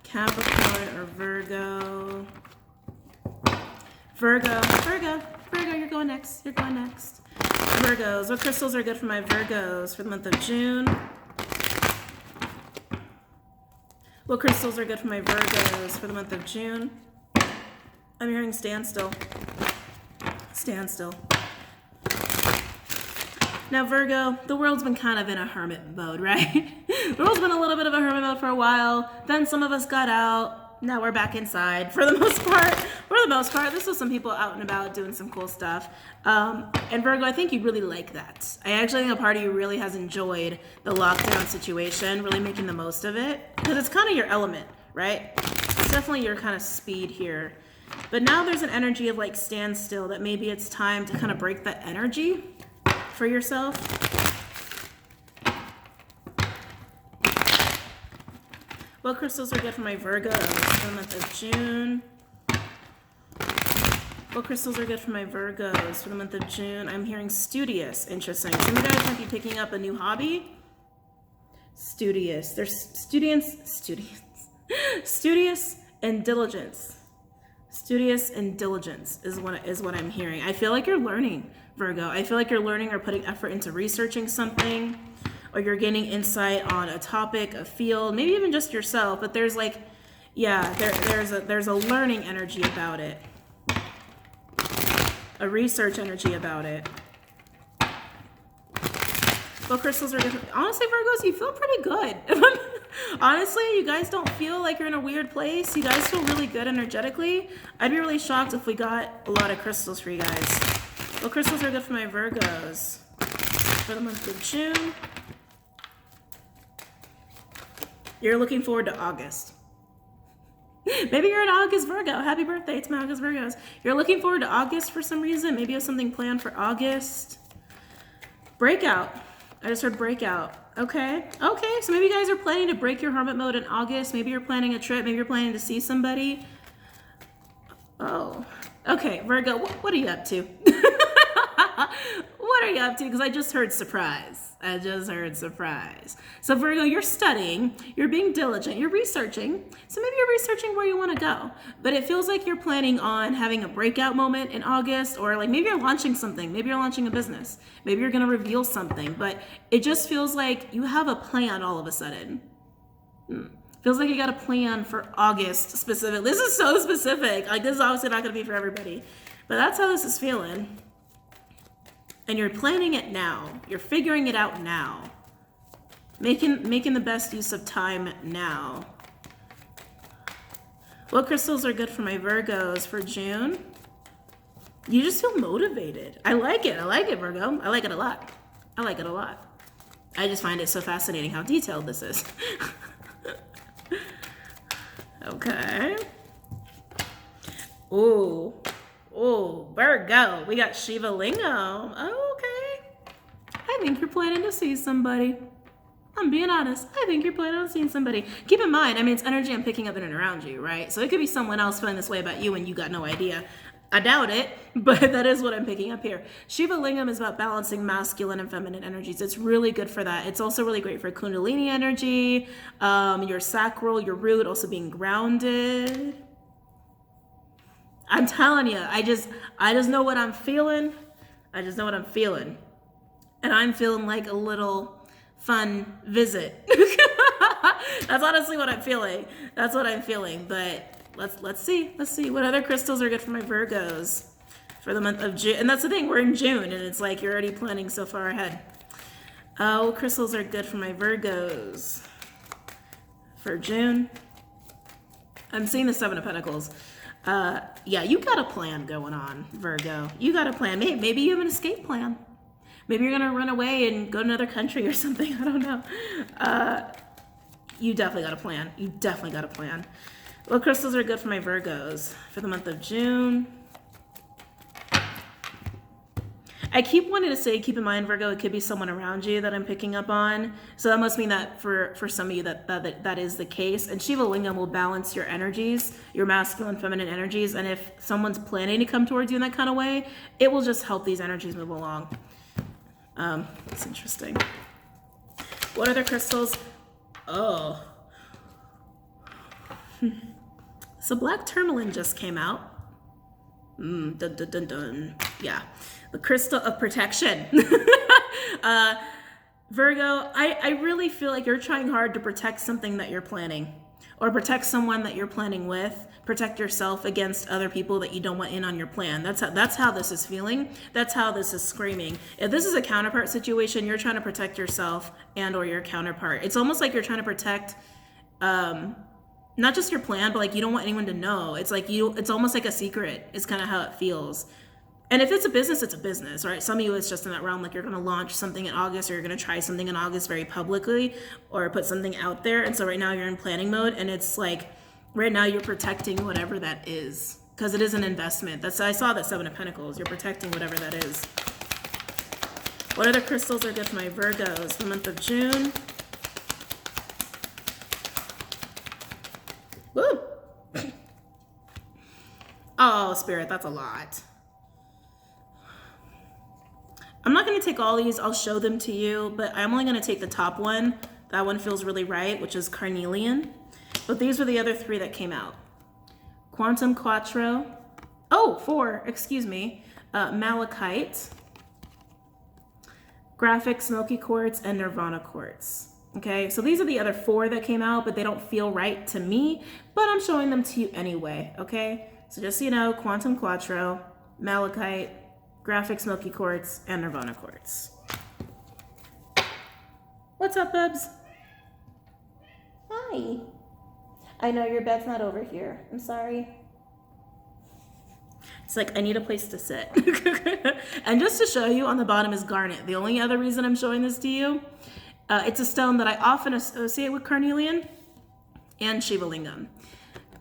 Capricorn or Virgo? Virgo, you're going next. You're going next. Virgos. What crystals are good for my Virgos for the month of June? What crystals are good for my Virgos for the month of June? I'm hearing standstill. Standstill. Now, Virgo, the world's been kind of in a hermit mode, right? The world's been a little bit of a hermit mode for a while. Then some of us got out. Now we're back inside for the most part. For the most part, this was some people out and about doing some cool stuff. And Virgo, I think you'd really like that. I actually think a part of you really has enjoyed the lockdown situation, really making the most of it. Because it's kind of your element, right? It's definitely your kind of speed here. But now there's an energy of like standstill that maybe it's time to kind of break that energy for yourself. What crystals are good for my Virgos for the month of June? What crystals are good for my Virgos for the month of June? I'm hearing studious. Interesting. Some of you guys might be picking up a new hobby. Studious. There's studious and diligence. Studious and diligence is what I'm hearing. I feel like you're learning, Virgo. I feel like you're learning or putting effort into researching something, or you're gaining insight on a topic, a field, maybe even just yourself. But there's like, yeah, there's a learning energy about it. A research energy about it. What crystals are good? Honestly, Virgos, you feel pretty good. Honestly, you guys don't feel like you're in a weird place. You guys feel really good energetically. I'd be really shocked if we got a lot of crystals for you guys. What crystals are good for my Virgos for the month of June? You're looking forward to August. Maybe you're an August Virgo. Happy birthday to my August Virgos. You're looking forward to August for some reason. Maybe you have something planned for August. Breakout. I just heard breakout. Okay. Okay. So maybe you guys are planning to break your hermit mode in August. Maybe you're planning a trip. Maybe you're planning to see somebody. Oh. Okay. Virgo, what are you up to? What are you up to? Because I just heard surprise. I just heard surprise. So Virgo, you're studying, you're being diligent, you're researching. So maybe you're researching where you want to go. But it feels like you're planning on having a breakout moment in August, or like maybe you're launching something. Maybe you're launching a business. Maybe you're going to reveal something. But it just feels like you have a plan all of a sudden. Feels like you got a plan for August specifically. This is so specific. Like, this is obviously not going to be for everybody. But that's how this is feeling. And you're planning it now. You're figuring it out now. Making the best use of time now. What crystals are good for my Virgos for June? You just feel motivated. I like it. I like it, Virgo. I like it a lot. I like it a lot. I just find it so fascinating how detailed this is. Okay. Ooh. Oh, Virgo, we got Shiva Lingam. Oh, okay. I think you're planning to see somebody. I'm being honest. I think you're planning on seeing somebody. Keep in mind, I mean, it's energy I'm picking up in and around you, right? So it could be someone else feeling this way about you and you got no idea. I doubt it, but that is what I'm picking up here. Shiva Lingam is about balancing masculine and feminine energies. It's really good for that. It's also really great for Kundalini energy, your sacral, your root, also being grounded. I'm telling you, I just know what I'm feeling. I just know what I'm feeling. And I'm feeling like a little fun visit. That's honestly what I'm feeling. That's what I'm feeling. But let's see. Let's see what other crystals are good for my Virgos for the month of June. And that's the thing, we're in June and it's like you're already planning so far ahead. What crystals are good for my Virgos for June? I'm seeing the Seven of Pentacles. Yeah, you got a plan going on, Virgo. You got a plan. Maybe you have an escape plan. Maybe you're gonna run away and go to another country or something. I don't know. You definitely got a plan. You definitely got a plan. What crystals are good for my Virgos for the month of June? I keep wanting to say, keep in mind, Virgo, it could be someone around you that I'm picking up on. So that must mean that for some of you that is the case. And Shiva Lingam will balance your energies, your masculine, feminine energies. And if someone's planning to come towards you in that kind of way, it will just help these energies move along. It's interesting. What other crystals? Oh. So black tourmaline just came out. Dun, dun, dun, dun. Yeah. The crystal of protection. Virgo, I really feel like you're trying hard to protect something that you're planning, or protect someone that you're planning with, protect yourself against other people that you don't want in on your plan. That's how this is feeling. That's how this is screaming. If this is a counterpart situation, you're trying to protect yourself and or your counterpart. It's almost like you're trying to protect not just your plan, but like you don't want anyone to know. It's like it's almost like a secret. It's kind of how it feels. And if it's a business, right? Some of you, it's just in that realm, like you're going to launch something in August, or you're going to try something in August very publicly, or put something out there. And so right now you're in planning mode, and it's like, right now you're protecting whatever that is, because it is an investment. I saw that Seven of Pentacles. You're protecting whatever that is. What other crystals are good for my Virgos for the month of June? Woo! Oh, Spirit, that's a lot. I'm not going to take all these. I'll show them to you, but I'm only going to take the top one. That one feels really right, which is Carnelian. But these were the other 3 that came out. Quantum Quattro. Oh, 4, excuse me. Malachite, Graphic Smoky Quartz, and Nirvana Quartz. Okay, so these are the other 4 that came out, but they don't feel right to me, but I'm showing them to you anyway, okay? So just so you know, Quantum Quattro, Malachite, Graphic Smoky Quartz, and Nirvana Quartz. What's up, Bubs? Hi. I know your bed's not over here. I'm sorry. It's like, I need a place to sit. And just to show you, on the bottom is garnet. The only other reason I'm showing this to you, it's a stone that I often associate with carnelian and Shiva Lingam.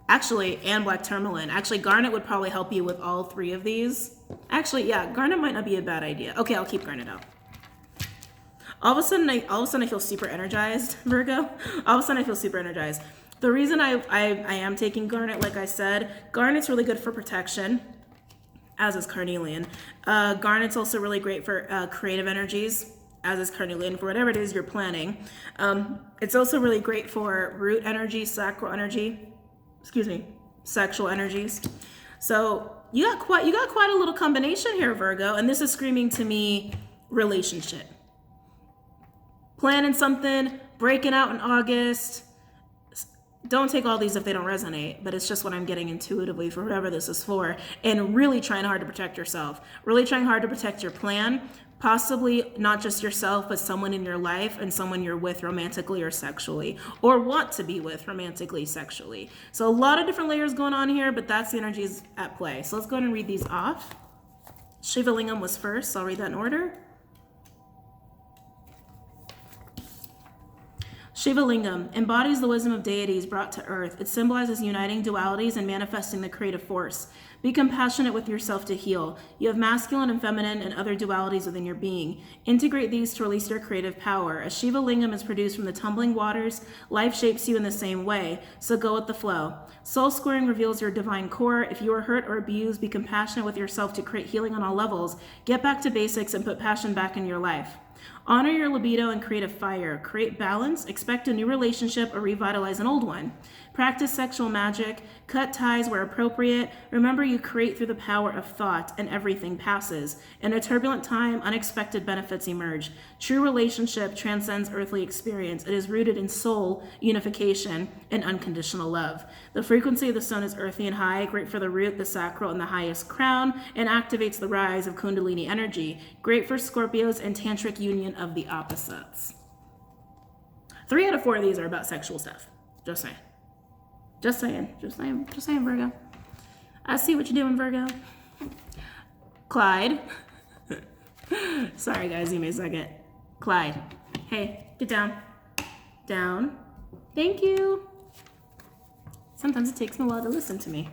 Actually, and black tourmaline. Actually, garnet would probably help you with all 3 of these. Actually, yeah, garnet might not be a bad idea. Okay, I'll keep garnet out. All of a sudden I feel super energized, Virgo. All of a sudden I feel super energized. The reason I am taking garnet, like I said, garnet's really good for protection, as is carnelian. Garnet's also really great for creative energies, as is carnelian, for whatever it is you're planning. It's also really great for root energy, sacral energy, sexual energies. So you got quite a little combination here, Virgo, and this is screaming to me relationship. Planning something, breaking out in August. Don't take all these if they don't resonate, but it's just what I'm getting intuitively for whoever this is for. And really trying hard to protect yourself. Really trying hard to protect your plan. Possibly not just yourself, but someone in your life and someone you're with romantically or sexually. Or want to be with romantically, sexually. So a lot of different layers going on here, but that's the energies at play. So let's go ahead and read these off. Shiva Lingam was first, so I'll read that in order. Shiva Lingam embodies the wisdom of deities brought to earth. It symbolizes uniting dualities and manifesting the creative force. Be compassionate with yourself to heal. You have masculine and feminine and other dualities within your being. Integrate these to release your creative power. As Shiva Lingam is produced from the tumbling waters, life shapes you in the same way, so go with the flow. Soul squaring reveals your divine core. If you are hurt or abused, be compassionate with yourself to create healing on all levels. Get back to basics and put passion back in your life. Honor your libido and create a fire. Create balance. Expect a new relationship or revitalize an old one. Practice sexual magic. Cut ties where appropriate. Remember, you create through the power of thought, and everything passes. In a turbulent time, unexpected benefits emerge. True relationship transcends earthly experience. It is rooted in soul unification and unconditional love. The frequency of the stone is earthy and high, great for the root, the sacral, and the highest crown, and activates the rise of Kundalini energy. Great for Scorpios and tantric union of the opposites. 3 out of 4 of these are about sexual stuff. Just saying. Just saying, Virgo. I see what you're doing, Virgo. Clyde. Sorry, guys, give me a second. Clyde. Hey, get down. Down. Thank you. Sometimes it takes me a while to listen to me.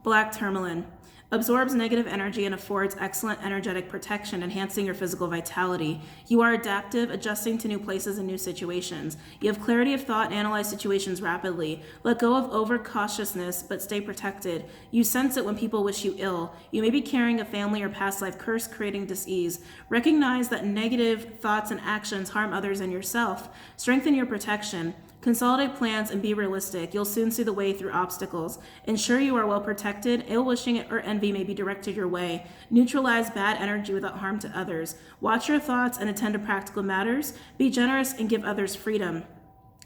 Black tourmaline. Absorbs negative energy and affords excellent energetic protection, enhancing your physical vitality. You are adaptive, adjusting to new places and new situations. You have clarity of thought and analyze situations rapidly. Let go of overcautiousness, but stay protected. You sense it when people wish you ill. You may be carrying a family or past life curse, creating dis-ease. Recognize that negative thoughts and actions harm others and yourself. Strengthen your protection. Consolidate plans and be realistic. You'll soon see the way through obstacles. Ensure you are well protected. Ill-wishing or envy may be directed your way. Neutralize bad energy without harm to others. Watch your thoughts and attend to practical matters. Be generous and give others freedom.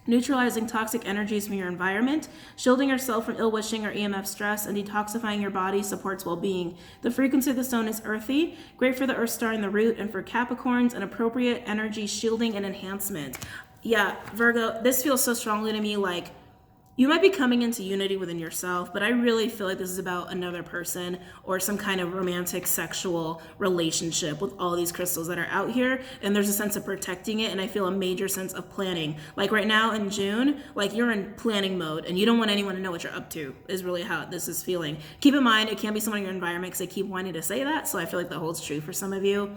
Neutralizing toxic energies from your environment, shielding yourself from ill-wishing or EMF stress, and detoxifying your body supports well-being. The frequency of the stone is earthy, great for the earth star in the root, and for Capricorns, an appropriate energy shielding and enhancement. Yeah, Virgo, this feels so strongly to me like you might be coming into unity within yourself, but I really feel like this is about another person or some kind of romantic sexual relationship with all these crystals that are out here. And there's a sense of protecting it. And I feel a major sense of planning. Like right now in June, like you're in planning mode and you don't want anyone to know what you're up to is really how this is feeling. Keep in mind, it can be someone in your environment because they keep wanting to say that. So I feel like that holds true for some of you.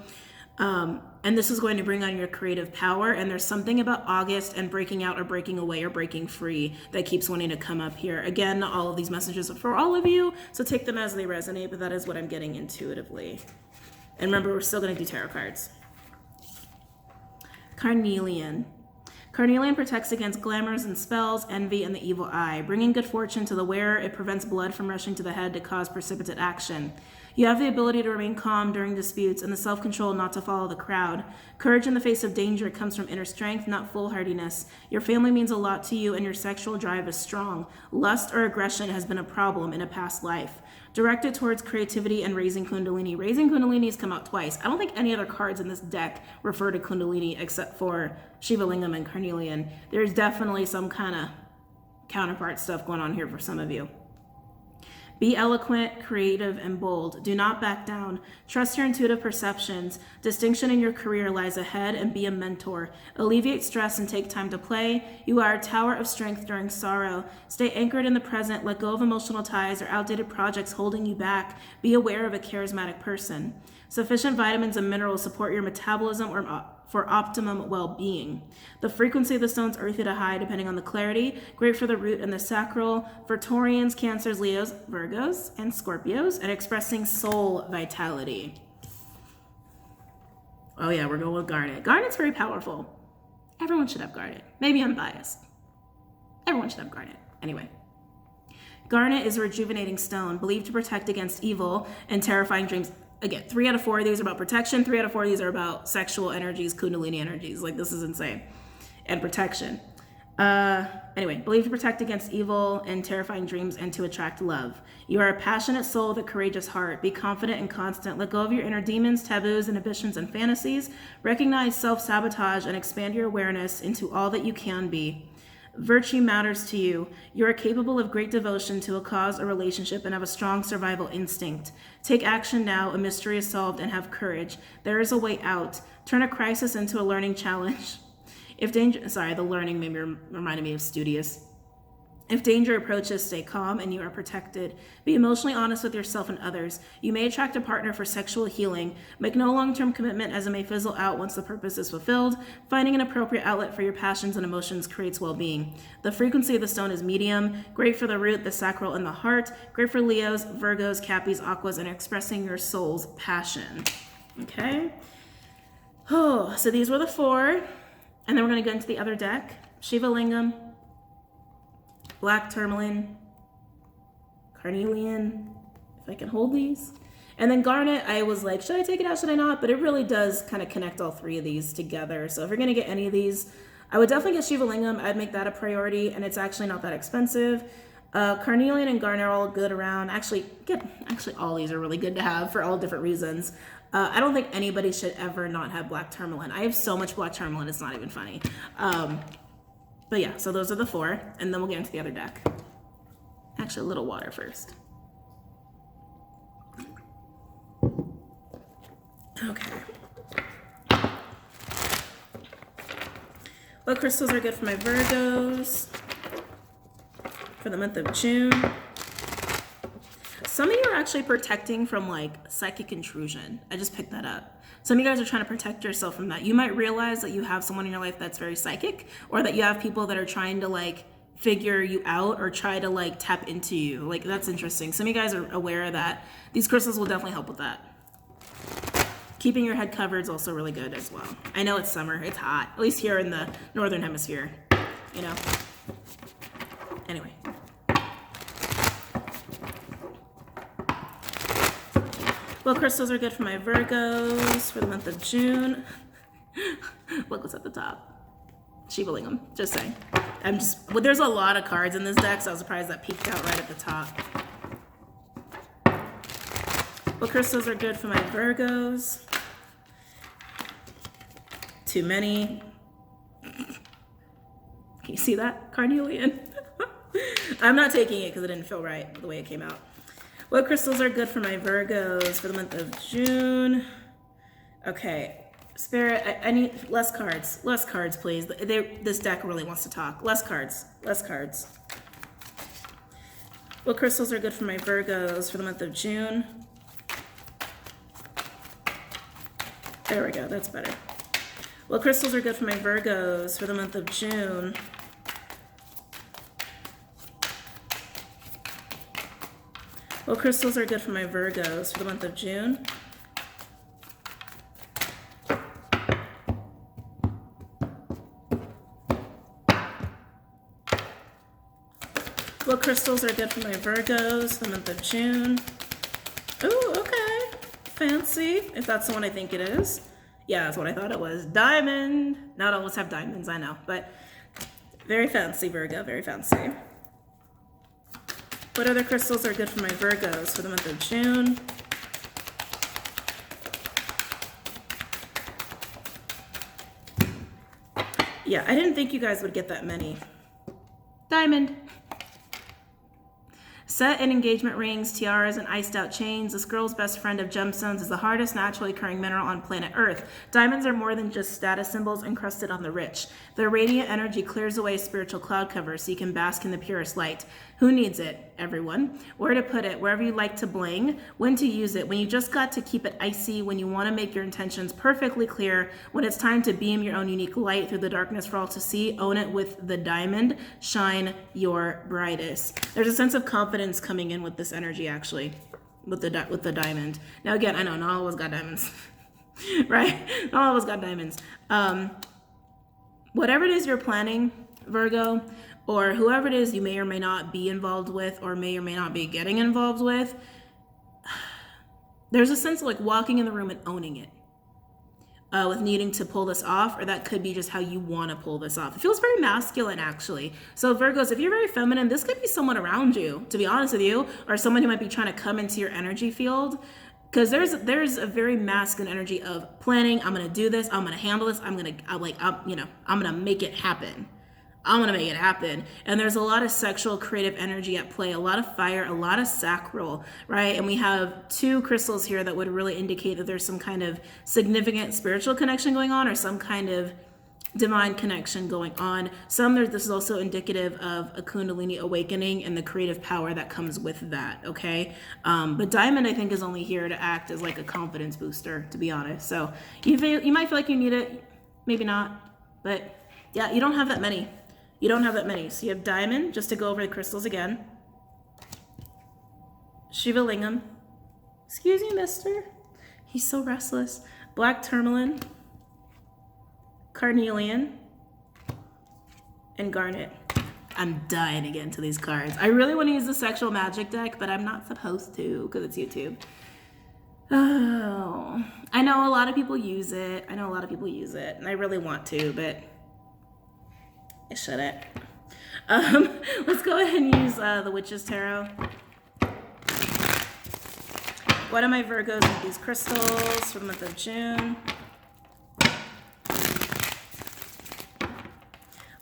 And this is going to bring on your creative power. And there's something about August and breaking out or breaking away or breaking free that keeps wanting to come up here. Again, all of these messages are for all of you, so take them as they resonate, but that is what I'm getting intuitively. And remember, we're still going to do tarot cards. Carnelian. Carnelian protects against glamours and spells, envy, and the evil eye. Bringing good fortune to the wearer, it prevents blood from rushing to the head to cause precipitate action. You have the ability to remain calm during disputes and the self-control not to follow the crowd. Courage in the face of danger comes from inner strength, not foolhardiness. Your family means a lot to you and your sexual drive is strong. Lust or aggression has been a problem in a past life. Directed towards creativity and raising Kundalini. Raising Kundalini has come out twice. I don't think any other cards in this deck refer to Kundalini except for Shiva Lingam and Carnelian. There's definitely some kind of counterpart stuff going on here for some of you. Be eloquent, creative, and bold. Do not back down. Trust your intuitive perceptions. Distinction in your career lies ahead, and be a mentor. Alleviate stress and take time to play. You are a tower of strength during sorrow. Stay anchored in the present. Let go of emotional ties or outdated projects holding you back. Be aware of a charismatic person. Sufficient vitamins and minerals support your metabolism for optimum well-being. The frequency of the stone's earthy to high, depending on the clarity. Great for the root and the sacral. For Taurians, Cancers, Leos, Virgos, and Scorpios, and expressing soul vitality. Oh yeah, we're going with Garnet. Garnet's very powerful. Everyone should have Garnet. Maybe I'm biased. Everyone should have Garnet. Anyway. Garnet is a rejuvenating stone, believed to protect against evil and terrifying dreams. Again, 3 out of 4 of these are about protection. 3 out of 4 of these are about sexual energies, Kundalini energies. Like, this is insane. And protection. Anyway, believed to protect against evil and terrifying dreams and to attract love. You are a passionate soul with a courageous heart. Be confident and constant. Let go of your inner demons, taboos, inhibitions, and fantasies. Recognize self-sabotage and expand your awareness into all that you can be. Virtue matters to you. You are capable of great devotion to a cause or relationship and have a strong survival instinct. Take action now, a mystery is solved, and have courage. There is a way out. Turn a crisis into a learning challenge. If danger, sorry, the learning maybe reminded me of studious. If danger approaches, stay calm and you are protected. Be emotionally honest with yourself and others. You may attract a partner for sexual healing. Make no long-term commitment as it may fizzle out once the purpose is fulfilled. Finding an appropriate outlet for your passions and emotions creates well-being. The frequency of the stone is medium. Great for the root, the sacral, and the heart. Great for Leos, Virgos, Cappies, Aquas, and expressing your soul's passion. Okay? Oh, so these were the 4. And then we're going to go into the other deck. Shiva Lingam, Black Tourmaline, Carnelian, if I can hold these. And then Garnet, I was like, should I take it out, should I not? But it really does kind of connect all 3 of these together. So if you're going to get any of these, I would definitely get Shiva Lingam. I'd make that a priority, and it's actually not that expensive. Carnelian and Garnet are all good around. Actually, all these are really good to have for all different reasons. I don't think anybody should ever not have Black Tourmaline. I have so much Black Tourmaline, it's not even funny. But yeah, so those are the 4, and then we'll get into the other deck. Actually, a little water first. Okay. What crystals are good for my Virgos for the month of June? Some of you are actually protecting from like psychic intrusion. I just picked that up. Some of you guys are trying to protect yourself from that. You might realize that you have someone in your life that's very psychic, or that you have people that are trying to like figure you out or try to like tap into you. Like, that's interesting. Some of you guys are aware of that. These crystals will definitely help with that. Keeping your head covered is also really good as well. I know it's summer, it's hot, at least here in the northern hemisphere, you know? Anyway. What crystals are good for my Virgos for the month of June? Look what's at the top. Shiva Lingam, just saying. Well, there's a lot of cards in this deck, so I was surprised that peeked out right at the top. What crystals are good for my Virgos? Too many. Can you see that? Carnelian. I'm not taking it because it didn't feel right the way it came out. What crystals are good for my Virgos for the month of June? Okay, Spirit, I need less cards. Less cards, please. This deck really wants to talk. Less cards. Less cards. What crystals are good for my Virgos for the month of June? There we go, that's better. What crystals are good for my Virgos for the month of June? What crystals are good for my Virgos for the month of June? What crystals are good for my Virgos for the month of June? Ooh, okay. Fancy, if that's the one I think it is. Yeah, that's what I thought it was. Diamond. Not always have diamonds, I know, but very fancy, Virgo, very fancy. What other crystals are good for my Virgos for the month of June? Yeah, I didn't think you guys would get that many. Diamond. Set and engagement rings, tiaras, and iced out chains. This girl's best friend of gemstones is the hardest naturally occurring mineral on planet Earth. Diamonds are more than just status symbols encrusted on the rich. Their radiant energy clears away spiritual cloud cover so you can bask in the purest light. Who needs it? Everyone. Where to put it? Wherever you like to bling. When to use it? When you just got to keep it icy, when you want to make your intentions perfectly clear, when it's time to beam your own unique light through the darkness for all to see, own it with the diamond. Shine your brightest. There's a sense of confidence coming in with this energy, actually, with the diamond. Now again, I know not all of us got diamonds, right? Not all of us got diamonds. Whatever it is you're planning, Virgo, or whoever it is you may or may not be involved with, or may or may not be getting involved with, there's a sense of like walking in the room and owning it. With needing to pull this off, or that could be just how you want to pull this off. It feels very masculine, actually. So Virgos, if you're very feminine, this could be someone around you, to be honest with you, or someone who might be trying to come into your energy field. Because there's a very masculine energy of planning. I'm gonna do this. I'm gonna handle this. I'm gonna make it happen. I'm gonna make it happen. And there's a lot of sexual creative energy at play, a lot of fire, a lot of sacral, right? And we have two crystals here that would really indicate that there's some kind of significant spiritual connection going on, or some kind of divine connection going on. This is also indicative of a Kundalini awakening and the creative power that comes with that, okay? But diamond, I think, is only here to act as like a confidence booster, to be honest. So you might feel like you need it, maybe not, but yeah, you don't have that many. You don't have that many. So you have diamond, just to go over the crystals again. Shiva Lingam. Excuse me, mister. He's so restless. Black tourmaline. Carnelian. And garnet. I'm dying to get into these cards. I really want to use the sexual magic deck, but I'm not supposed to because it's YouTube. Oh, I know a lot of people use it. And I really want to, but I shouldn't. Let's go ahead and use the Witch's Tarot. Why do my Virgos need these crystals for the month of June?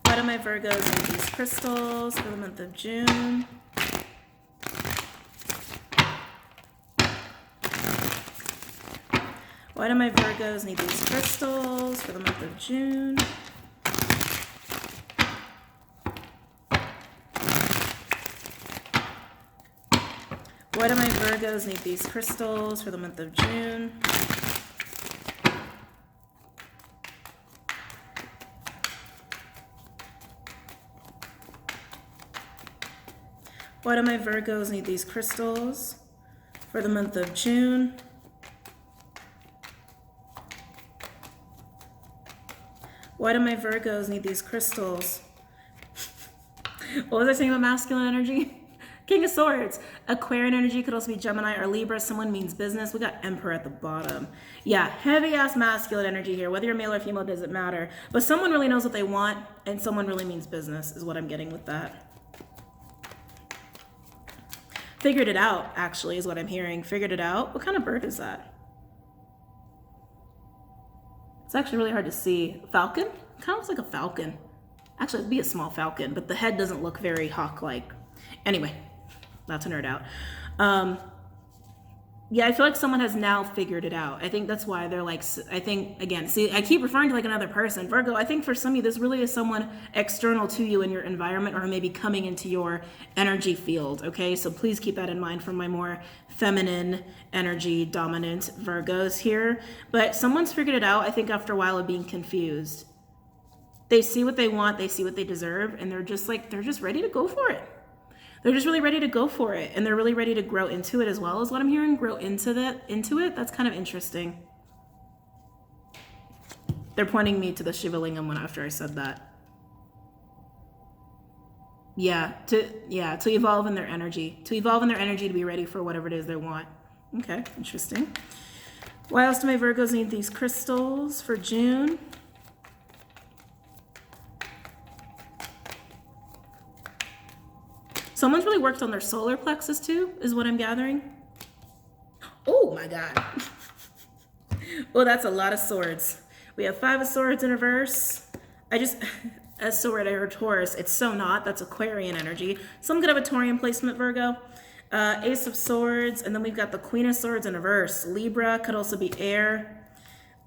Why do my Virgos need these crystals for the month of June? Why do my Virgos need these crystals for the month of June? Why do my Virgos need these crystals for the month of June? Why do my Virgos need these crystals for the month of June? Why do my Virgos need these crystals? What was I saying about masculine energy? King of Swords. Aquarian energy could also be Gemini or Libra. Someone means business. We got Emperor at the bottom. Yeah, heavy ass masculine energy here. Whether you're male or female doesn't matter. But someone really knows what they want, and someone really means business is what I'm getting with that. Figured it out, actually, is what I'm hearing. Figured it out. What kind of bird is that? It's actually really hard to see. Falcon? Kind of looks like a falcon. Actually, it'd be a small falcon, but the head doesn't look very hawk-like. Anyway. Not to nerd out. Yeah, I feel like someone has now figured it out. I think that's why they're like, I think, again, see, I keep referring to like another person. Virgo, I think for some of you, this really is someone external to you in your environment or maybe coming into your energy field, okay? So please keep that in mind for my more feminine energy dominant Virgos here. But someone's figured it out, I think, after a while of being confused. They see what they want, they see what they deserve, and they're just like, they're just ready to go for it. They're just really ready to go for it, and they're really ready to grow into it as well, is what I'm hearing. Grow into it. That's kind of interesting. They're pointing me to the Shiva Lingam one after I said that. Yeah, to evolve in their energy. To evolve in their energy to be ready for whatever it is they want. Okay, interesting. Why else do my Virgos need these crystals for June? Someone's really worked on their solar plexus too, is what I'm gathering. Oh my God. Oh, that's a lot of swords. We have 5 of Swords in reverse. As sword, I heard Taurus. It's so not. That's Aquarian energy. Some could have a Taurian placement, Virgo. Ace of Swords, and then we've got the Queen of Swords in reverse. Libra could also be air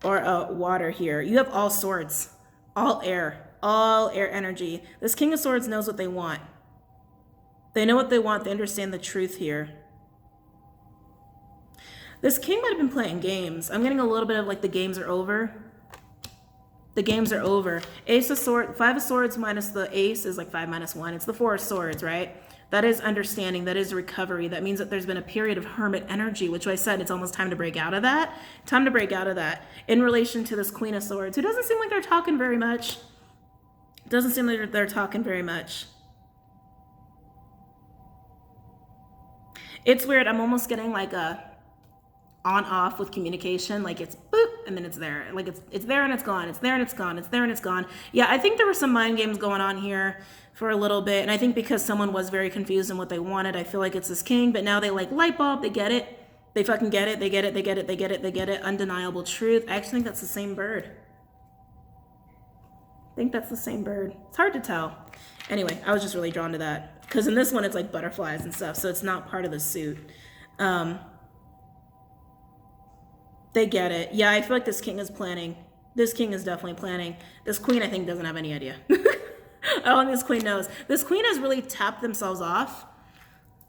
or water here. You have all swords, all air energy. This King of Swords knows what they want. They know what they want. They understand the truth here. This king might have been playing games. I'm getting a little bit of like the games are over. The games are over. Ace of Swords, 5 of Swords minus the ace is like 5 minus 1. It's the 4 of Swords, right? That is understanding. That is recovery. That means that there's been a period of hermit energy, which I said it's almost time to break out of that. Time to break out of that. In relation to this Queen of Swords, who doesn't seem like they're talking very much. Doesn't seem like they're talking very much. It's weird. I'm almost getting like a on-off with communication. Like it's boop, and then it's there. Like it's there and it's gone. It's there and it's gone. It's there and it's gone. Yeah, I think there were some mind games going on here for a little bit. And I think because someone was very confused in what they wanted, I feel like it's this king. But now they like light bulb. They get it. They fucking get it. They get it. They get it. They get it. They get it. Undeniable truth. I actually think that's the same bird. I think that's the same bird. It's hard to tell. Anyway, I was just really drawn to that. Because in this one, it's like butterflies and stuff, so it's not part of the suit. They get it. Yeah, I feel like this king is planning. This king is definitely planning. This queen, I think, doesn't have any idea. I don't think this queen knows. This queen has really tapped themselves off,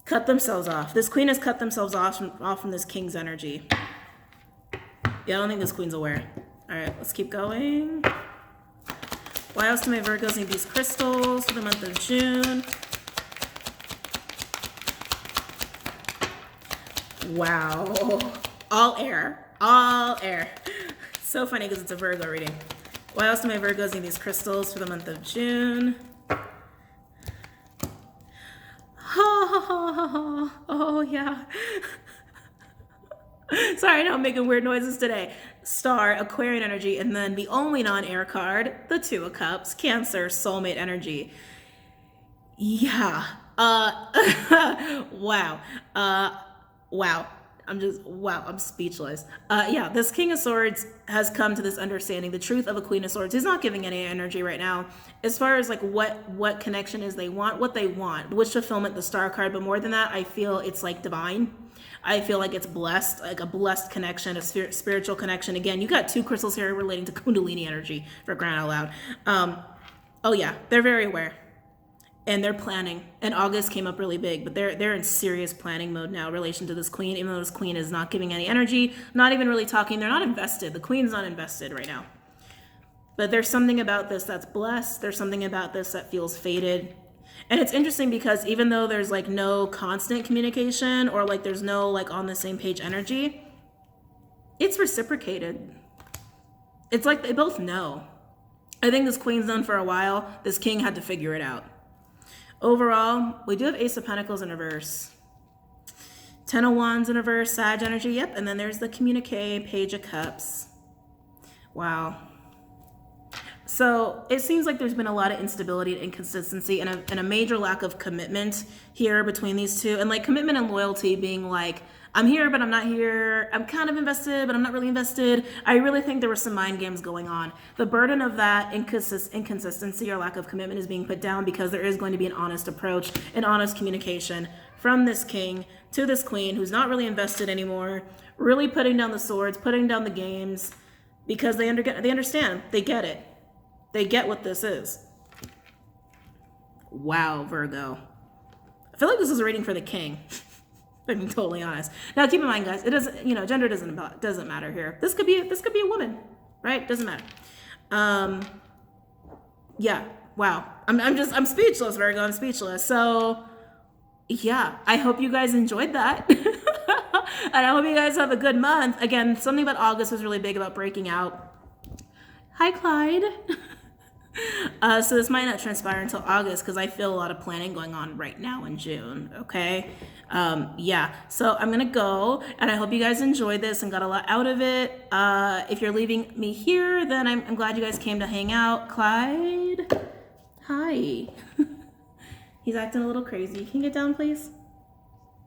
cut themselves off. This queen has cut themselves off from this king's energy. Yeah, I don't think this queen's aware. All right, let's keep going. Why else do my Virgos need these crystals for the month of June? Wow. All air. All air. So funny because it's a Virgo reading. Why else do my Virgos need these crystals for the month of June? Oh yeah. Sorry, I know I'm making weird noises today. Star, Aquarian energy, and then the only non-air card, the 2 of Cups, Cancer, soulmate energy. Yeah. Wow. Wow. I'm speechless. Yeah, this King of Swords has come to this understanding, the truth of a Queen of Swords. He's not giving any energy right now as far as like what connection is they want, what they want, wish fulfillment, the Star card. But more than that, I feel it's like divine. I feel like it's blessed, like a blessed connection, a spiritual connection. Again, you got 2 crystals here relating to Kundalini energy, for crying out loud. Oh yeah, they're very aware. And they're planning. And August came up really big, but they're in serious planning mode now in relation to this queen, even though this queen is not giving any energy, not even really talking. They're not invested. The queen's not invested right now. But there's something about this that's blessed. There's something about this that feels fated. And it's interesting because even though there's like no constant communication or like there's no like on the same page energy, it's reciprocated. It's like they both know. I think this queen's known for a while. This king had to figure it out. Overall, we do have Ace of Pentacles in reverse. 10 of Wands in reverse, Sag energy, yep. And then there's the communique, Page of Cups. Wow. So it seems like there's been a lot of instability and inconsistency and a major lack of commitment here between these two. And like commitment and loyalty being like, I'm here, but I'm not here. I'm kind of invested, but I'm not really invested. I really think there were some mind games going on. The burden of that inconsistency or lack of commitment is being put down because there is going to be an honest approach, an honest communication from this king to this queen who's not really invested anymore, really putting down the swords, putting down the games, because they understand, they get it. They get what this is. Wow, Virgo. I feel like this is a reading for the king. I'm being totally honest. Now, keep in mind, guys, it doesn't, gender doesn't matter here. This could be a woman, right? Doesn't matter. Yeah. Wow. I'm speechless, Virgo. I'm speechless. So, yeah, I hope you guys enjoyed that. And I hope you guys have a good month. Again, something about August was really big about breaking out. Hi, Clyde. So this might not transpire until August because I feel a lot of planning going on right now in June, okay? Yeah, so I'm gonna go, and I hope you guys enjoyed this and got a lot out of it. If you're leaving me here, then I'm glad you guys came to hang out. Clyde, hi. He's acting a little crazy. Can you get down, please?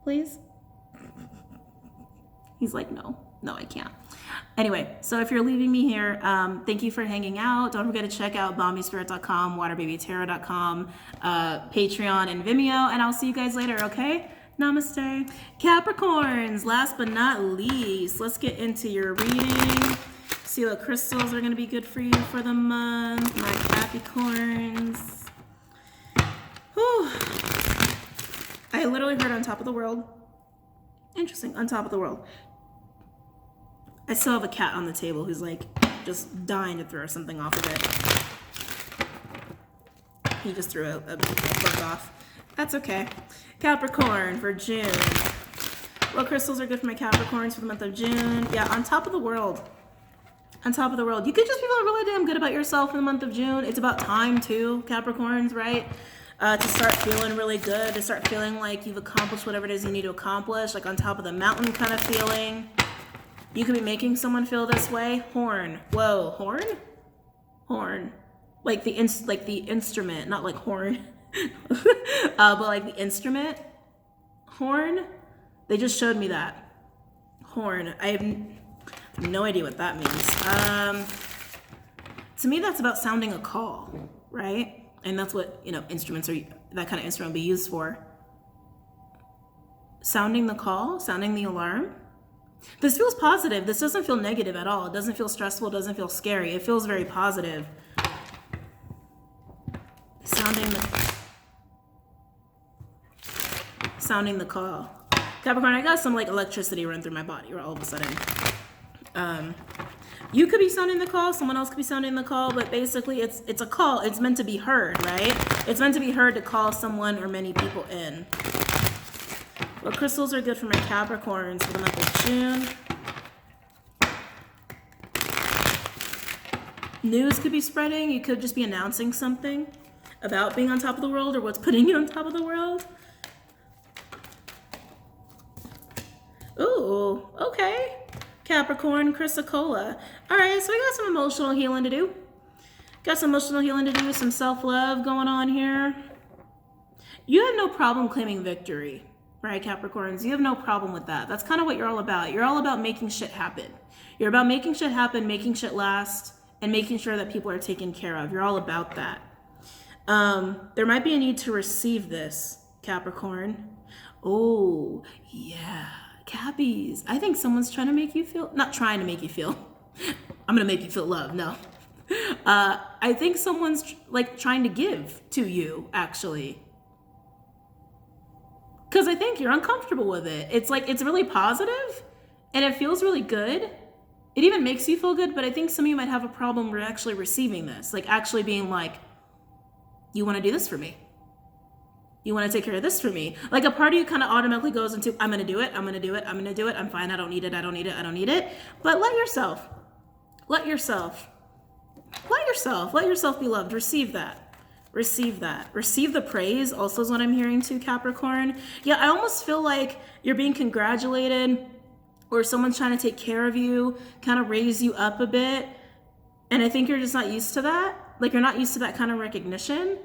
Please? He's like, no, I can't. Anyway, so if you're leaving me here, thank you for hanging out. Don't forget to check out BOMISpirit.com, WaterBabyTarot.com, Patreon, and Vimeo, and I'll see you guys later, okay? Namaste. Capricorns, last but not least, let's get into your reading. See what crystals are going to be good for you for the month, my Capricorns. Whew. I literally heard On Top of the World. Interesting, On Top of the World. I still have a cat on the table who's like just dying to throw something off of it. He just threw a book off. That's okay. Capricorn for June. What crystals are good for my Capricorns for the month of June? Yeah, On Top of the World. On Top of the World. You could just be feeling really damn good about yourself in the month of June. It's about time too, Capricorns, right? To start feeling really good, to start feeling like you've accomplished whatever it is you need to accomplish, like on top of the mountain kind of feeling. You could be making someone feel this way. Horn. Whoa, horn? Horn. Like the instrument, not like horn. But like the instrument. Horn. They just showed me that. Horn. I have no idea what that means. To me, that's about sounding a call, right? And that's what, instruments are, that kind of instrument will be used for. Sounding the call, sounding the alarm. This feels positive. This doesn't feel negative at all. It doesn't feel stressful. It doesn't feel scary. It feels very positive. Sounding the call. Capricorn, I got some like electricity run through my body all of a sudden. You could be sounding the call. Someone else could be sounding the call. But basically, it's a call. It's meant to be heard, right? It's meant to be heard to call someone or many people in. What crystals are good for my Capricorns for the month of June? News could be spreading. You could just be announcing something about being on top of the world or what's putting you on top of the world. Ooh, okay. Capricorn Chrysocolla. All right, so we got some emotional healing to do. Some self-love going on here. You have no problem claiming victory. Right, Capricorns, you have no problem with that. That's kind of what you're all about. You're all about making shit happen. You're about making shit happen, making shit last, and making sure that people are taken care of. You're all about that. There might be a need to receive this, Capricorn. Oh, yeah. Cappies. I think someone's trying to make you feel, not trying to make you feel. I'm going to make you feel love. No. I think someone's like trying to give to you, actually. Because I think you're uncomfortable with it. It's like, it's really positive and it feels really good. It even makes you feel good, but I think some of you might have a problem with actually receiving this. Like actually being like, you want to do this for me? You want to take care of this for me? Like a part of you kind of automatically goes into, I'm going to do it. I'm going to do it. I'm going to do it. I'm fine. I don't need it. I don't need it. I don't need it. But let yourself be loved. Receive that. Receive that. Receive the praise also is what I'm hearing too, Capricorn. Yeah, I almost feel like you're being congratulated or someone's trying to take care of you, kind of raise you up a bit. And I think you're just not used to that. Like you're not used to that kind of recognition.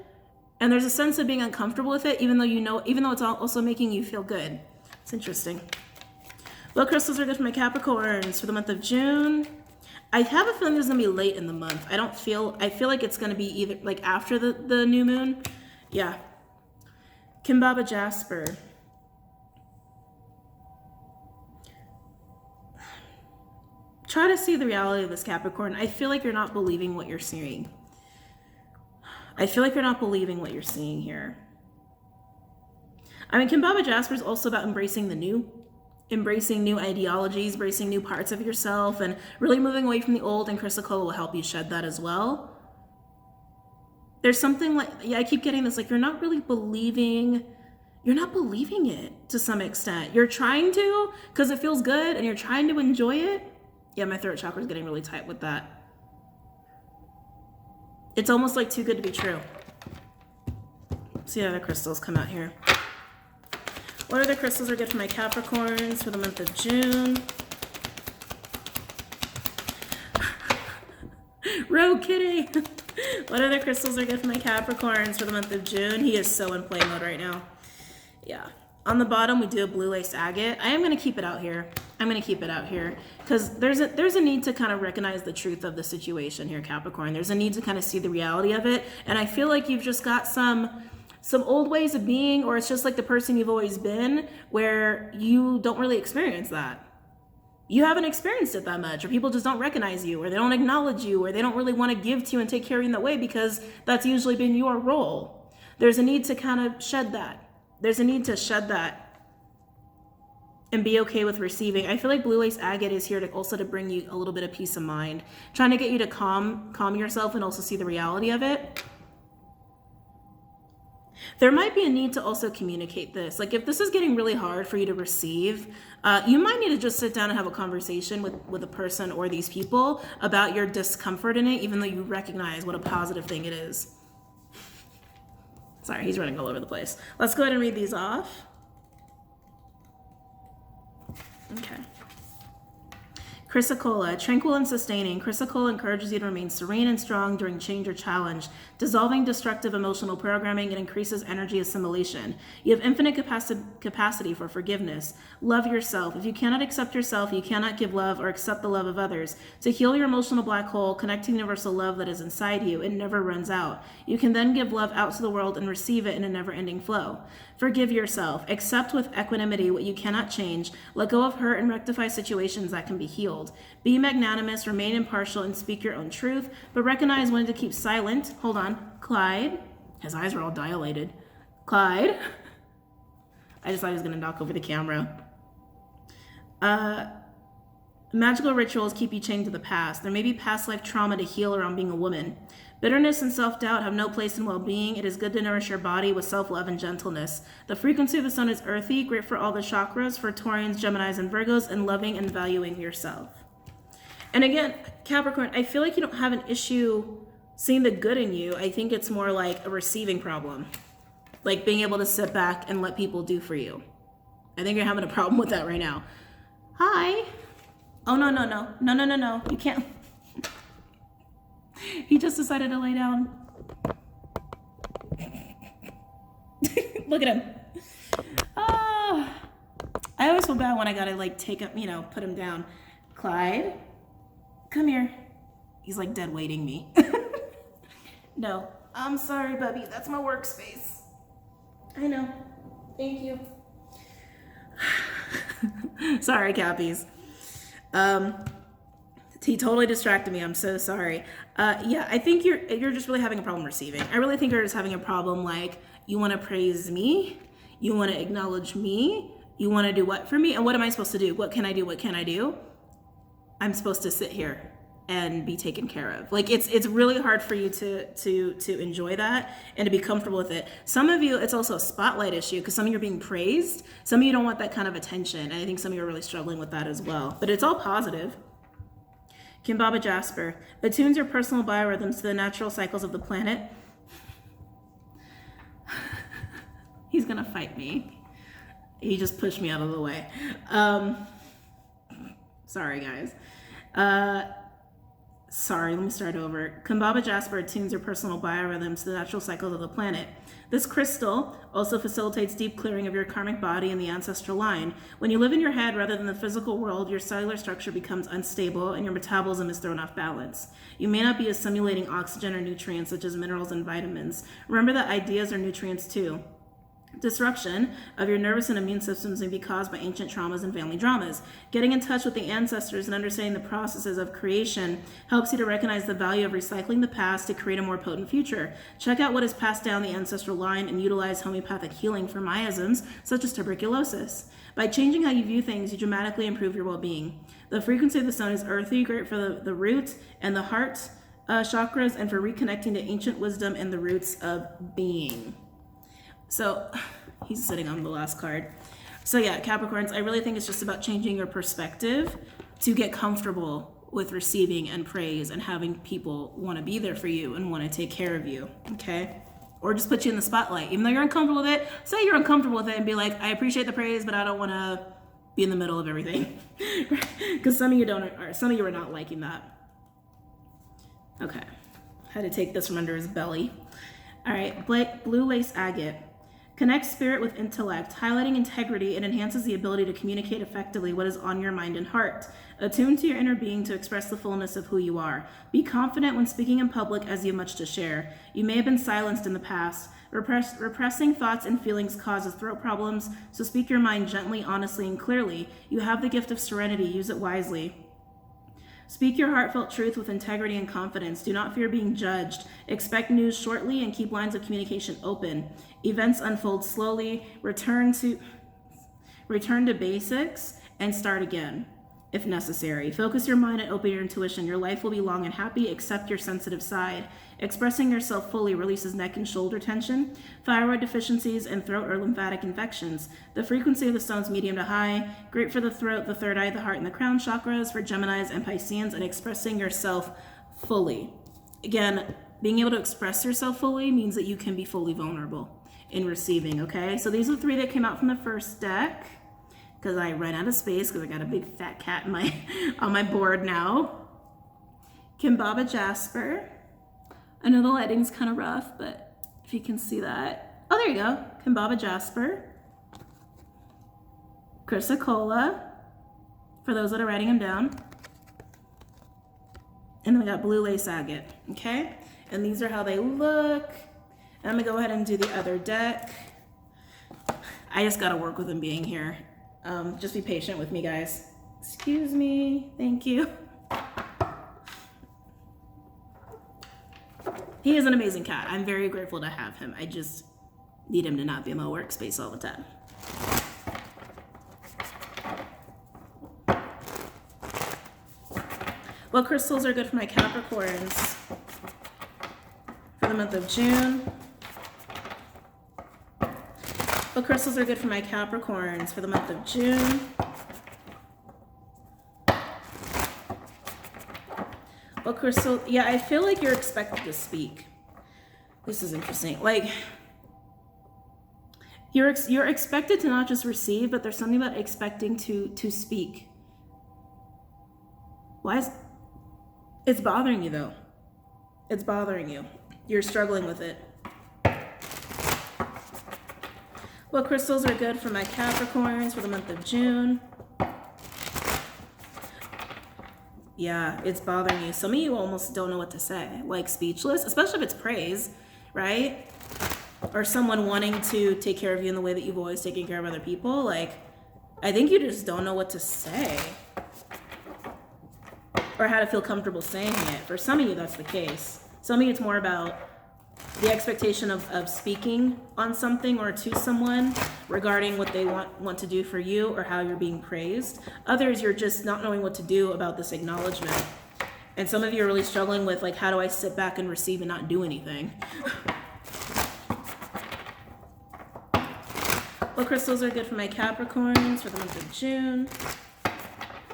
And there's a sense of being uncomfortable with it, even though it's also making you feel good. It's interesting. What crystals are good for my Capricorns for the month of June? I have a feeling this is gonna be late in the month. I feel like it's gonna be either like after the new moon. Yeah. Kimbaba Jasper. Try to see the reality of this, Capricorn. I feel like you're not believing what you're seeing. I feel like you're not believing what you're seeing here. I mean, Kimbaba Jasper is also about embracing the new. Embracing new ideologies, embracing new parts of yourself, and really moving away from the old, and Chrysacola will help you shed that as well. There's something like, yeah, I keep getting this, like you're not believing it to some extent. You're trying to, because it feels good, and you're trying to enjoy it. Yeah, my throat chakra is getting really tight with that. It's almost like too good to be true. See how the crystals come out here. What other crystals are good for my Capricorns for the month of June? Rogue Kitty. What other crystals are good for my Capricorns for the month of June? He is so in play mode right now. Yeah. On the bottom, we do a blue lace agate. I am going to keep it out here. I'm going to keep it out here because there's a need to kind of recognize the truth of the situation here, Capricorn. There's a need to kind of see the reality of it. And I feel like you've just got some old ways of being, or it's just like the person you've always been, where you don't really experience that. You haven't experienced it that much, or people just don't recognize you, or they don't acknowledge you, or they don't really want to give to you and take care of you in that way because that's usually been your role. There's a need to kind of shed that. There's a need to shed that and be okay with receiving. I feel like blue lace agate is here to also to bring you a little bit of peace of mind, trying to get you to calm yourself and also see the reality of it. There might be a need to also communicate this. Like if this is getting really hard for you to receive, you might need to just sit down and have a conversation with a person or these people about your discomfort in it, even though you recognize what a positive thing it is. Sorry, he's running all over the place. Let's go ahead and read these off. Okay. Chrysacola, tranquil and sustaining. Chrysacola encourages you to remain serene and strong during change or challenge, dissolving destructive emotional programming. It increases energy assimilation. You have infinite capacity for forgiveness. Love yourself. If you cannot accept yourself, you cannot give love or accept the love of others. To heal your emotional black hole, connect to the universal love that is inside you. It never runs out. You can then give love out to the world and receive it in a never-ending flow. Forgive yourself. Accept with equanimity what you cannot change. Let go of hurt and rectify situations that can be healed. Be magnanimous, remain impartial, and speak your own truth, but recognize when to keep silent. Hold on. Clyde. His eyes were all dilated. Clyde. I just thought he was going to knock over the camera. Magical rituals keep you chained to the past. There may be past life trauma to heal around being a woman. Bitterness and self-doubt have no place in well-being. It is good to nourish your body with self-love and gentleness. The frequency of the sun is earthy, great for all the chakras, for Taurians, Geminis, and Virgos, and loving and valuing yourself. And again, Capricorn, I feel like you don't have an issue seeing the good in you. I think it's more like a receiving problem. Like being able to sit back and let people do for you. I think you're having a problem with that right now. Hi. Oh, no. You can't. He just decided to lay down. Look at him. Oh, I always feel bad when I gotta like take him, put him down. Clyde, come here. He's like dead waiting me. No, I'm sorry, Bubby. That's my workspace. I know. Thank you. Sorry, Cappies. He totally distracted me. I'm so sorry. Yeah, I think you're just really having a problem receiving. I really think you're just having a problem like you want to praise me, you want to acknowledge me, you want to do what for me, and what am I supposed to do? What can I do? What can I do? I'm supposed to sit here and be taken care of. Like it's really hard for you to enjoy that and to be comfortable with it. Some of you, it's also a spotlight issue because some of you are being praised. Some of you don't want that kind of attention. And I think some of you are really struggling with that as well. But it's all positive. Kimbaba Jasper attunes your personal biorhythms to the natural cycles of the planet. He's gonna fight me. He just pushed me out of the way. Sorry, guys. Sorry, let me start over. Kambaba Jasper attunes your personal biorhythms to the natural cycles of the planet. This crystal also facilitates deep clearing of your karmic body and the ancestral line. When you live in your head rather than the physical world, your cellular structure becomes unstable and your metabolism is thrown off balance. You may not be assimilating oxygen or nutrients such as minerals and vitamins. Remember that ideas are nutrients too. Disruption of your nervous and immune systems may be caused by ancient traumas and family dramas. Getting in touch with the ancestors and understanding the processes of creation helps you to recognize the value of recycling the past to create a more potent future. Check out what is passed down the ancestral line and utilize homeopathic healing for miasms such as tuberculosis. By changing how you view things, you dramatically improve your well-being. The frequency of the stone is earthy, great for the root and the heart chakras, and for reconnecting to ancient wisdom and the roots of being. So he's sitting on the last card. So yeah, Capricorns, I really think it's just about changing your perspective to get comfortable with receiving and praise and having people want to be there for you and want to take care of you, okay? Or just put you in the spotlight. Even though you're uncomfortable with it, say you're uncomfortable with it and be like, I appreciate the praise, but I don't want to be in the middle of everything. Because some of you are not liking that. Okay, had to take this from under his belly. All right, blue lace agate. Connect spirit with intellect, highlighting integrity. It enhances the ability to communicate effectively what is on your mind and heart. Attune to your inner being to express the fullness of who you are. Be confident when speaking in public as you have much to share. You may have been silenced in the past. Repressing thoughts and feelings causes throat problems, so speak your mind gently, honestly, and clearly. You have the gift of serenity. Use it wisely. Speak your heartfelt truth with integrity and confidence. Do not fear being judged. Expect news shortly and keep lines of communication open. Events unfold slowly. Return to basics and start again if necessary. Focus your mind and open your intuition. Your life will be long and happy. Accept your sensitive side. Expressing yourself fully releases neck and shoulder tension, thyroid deficiencies, and throat or lymphatic infections. The frequency of the stone's medium to high, great for the throat, the third eye, the heart, and the crown chakras, for Geminis and Pisceans, and expressing yourself fully. Again, being able to express yourself fully means that you can be fully vulnerable in receiving, okay? So these are the 3 that came out from the first deck, because I ran out of space because I got a big fat cat on my board now. Kambaba Jasper. I know the lighting's kind of rough, but if you can see that. Oh, there you go. Kambaba Jasper. Chrysocolla, for those that are writing them down. And then we got blue lace agate, okay? And these are how they look. And I'm gonna go ahead and do the other deck. I just gotta work with him being here. Just be patient with me, guys. Excuse me, thank you. He is an amazing cat. I'm very grateful to have him. I just need him to not be in my workspace all the time. What crystals are good for my Capricorns for the month of June? What crystals are good for my Capricorns for the month of June? What crystal? Yeah, I feel like you're expected to speak. This is interesting. Like, you're expected to not just receive, but there's something about expecting to speak. Why is it's bothering you though? It's bothering you. You're struggling with it. What crystals are good for my Capricorns for the month of June? Yeah, it's bothering you. Some of you almost don't know what to say, like speechless, especially if it's praise, right? Or someone wanting to take care of you in the way that you've always taken care of other people. Like, I think you just don't know what to say or how to feel comfortable saying it. For some of you, that's the case. Some of you, it's more about the expectation of speaking on something or to someone regarding what they want to do for you or how you're being praised. Others, you're just not knowing what to do about this acknowledgement. And some of you are really struggling with, like, how do I sit back and receive and not do anything? What crystals are good for my Capricorns for the month of June?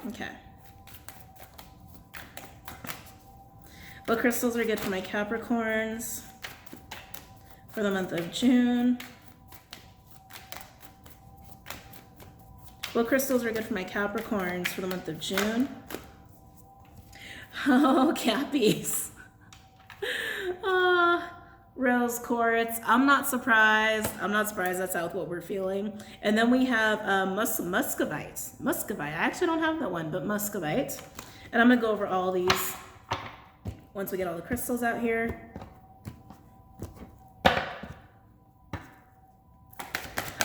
Okay. What crystals are good for my Capricorns for the month of June? What crystals are good for my Capricorns for the month of June? Oh, Cappies. Rose quartz. I'm not surprised. I'm not surprised that's out what we're feeling. And then we have muscovite. Muscovite. I actually don't have that one, but muscovite. And I'm going to go over all these once we get all the crystals out here.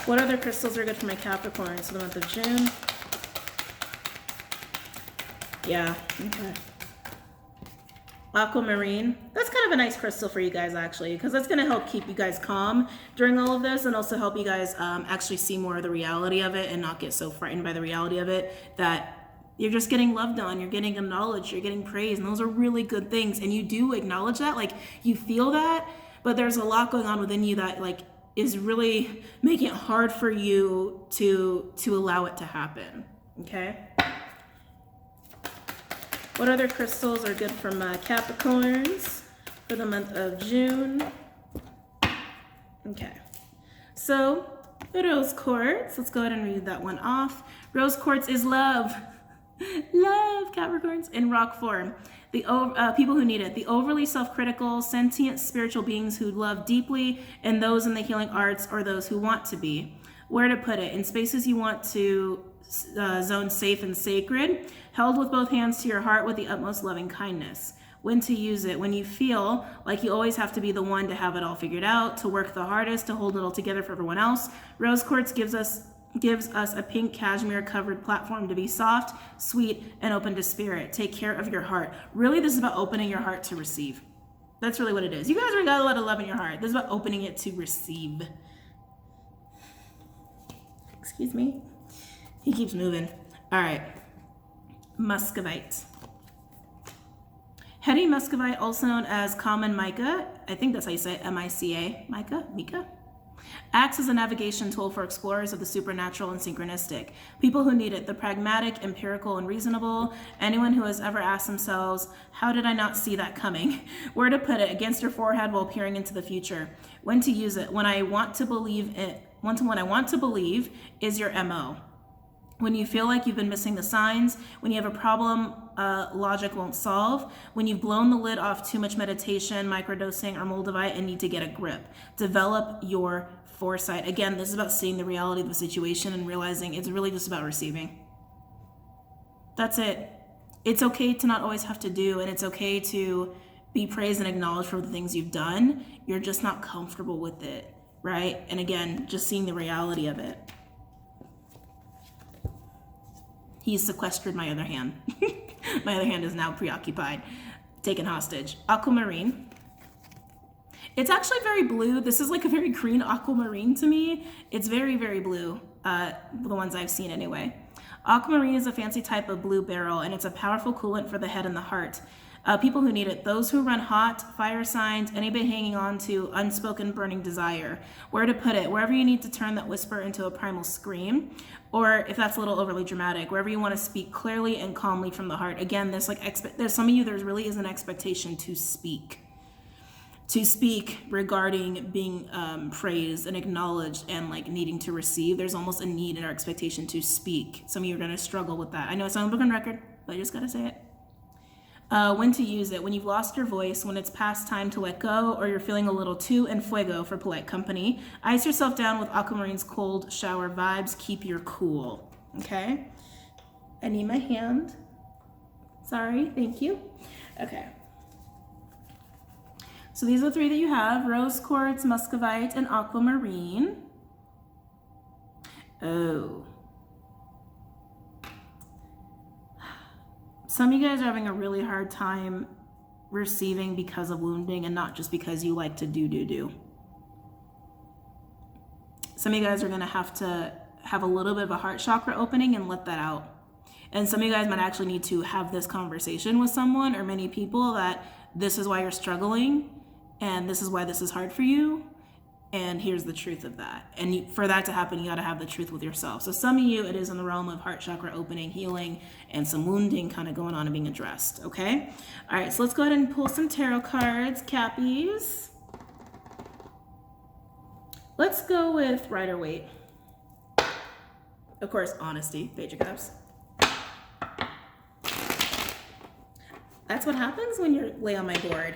What other crystals are good for my Capricorns for the month of June? Yeah, okay. Aquamarine. That's kind of a nice crystal for you guys, actually, because that's going to help keep you guys calm during all of this and also help you guys actually see more of the reality of it and not get so frightened by the reality of it that you're just getting loved on, you're getting acknowledged, you're getting praised, and those are really good things. And you do acknowledge that, like you feel that, but there's a lot going on within you that like is really making it hard for you to allow it to happen, okay? What other crystals are good for my Capricorns for the month of June? Okay, so rose quartz, let's go ahead and read that one off. Rose quartz is love. Love, Capricorns, in rock form. The people who need it, the overly self-critical, sentient spiritual beings who love deeply, and those in the healing arts or those who want to be. Where to put it? In spaces you want to zone safe and sacred, held with both hands to your heart with the utmost loving kindness. When to use it? When you feel like you always have to be the one to have it all figured out, to work the hardest, to hold it all together for everyone else. Rose quartz gives us a pink cashmere covered platform to be soft, sweet, and open to spirit. Take care of your heart. Really, this is about opening your heart to receive. That's really what it is. You guys already got a lot of love in your heart. This is about opening it to receive. Excuse me. He keeps moving. All right. Muscovite. Heady muscovite, also known as common mica, I think that's how you say it, M-I-C-A, mica, acts as a navigation tool for explorers of the supernatural and synchronistic. People who need it, the pragmatic, empirical, and reasonable. Anyone who has ever asked themselves, how did I not see that coming? Where to put it against your forehead while peering into the future. When to use it. When I want to believe is your MO. When you feel like you've been missing the signs, when you have a problem logic won't solve, when you've blown the lid off too much meditation, microdosing, or moldavite and need to get a grip. Develop your foresight. Again, this is about seeing the reality of the situation and realizing it's really just about receiving. That's it. It's okay to not always have to do, and it's okay to be praised and acknowledged for the things you've done. You're just not comfortable with it, right? And again, just seeing the reality of it. He's sequestered my other hand. My other hand is now preoccupied, taken hostage. Aquamarine. It's actually very blue. This is like a very green aquamarine to me. It's very, very blue, the ones I've seen anyway. Aquamarine is a fancy type of blue beryl, and it's a powerful coolant for the head and the heart. People who need it, those who run hot, fire signs, anybody hanging on to unspoken burning desire. Where to put it? Wherever you need to turn that whisper into a primal scream, or if that's a little overly dramatic, wherever you want to speak clearly and calmly from the heart. Again, there's some of you, there really is an expectation to speak. To speak regarding being praised and acknowledged and like needing to receive. There's almost a need in our expectation to speak. Some of you are going to struggle with that. I know it's on a broken record, but I just got to say it. When to use it. When you've lost your voice, when it's past time to let go, or you're feeling a little too en fuego for polite company. Ice yourself down with Aquamarine's cold shower vibes. Keep your cool. Okay? I need my hand. Sorry. Thank you. Okay. So these are the three that you have. Rose quartz, muscovite, and aquamarine. Oh. Some of you guys are having a really hard time receiving because of wounding and not just because you like to do. Some of you guys are going to have a little bit of a heart chakra opening and let that out. And some of you guys might actually need to have this conversation with someone or many people that this is why you're struggling and this is why this is hard for you. And here's the truth of that. And for that to happen, you got to have the truth with yourself. So some of you, it is in the realm of heart chakra opening, healing, and some wounding kind of going on and being addressed. Okay? All right, so let's go ahead and pull some tarot cards, Cappies. Let's go with Rider-Waite. Of course, honesty, Page of Cups. That's what happens when you lay on my board.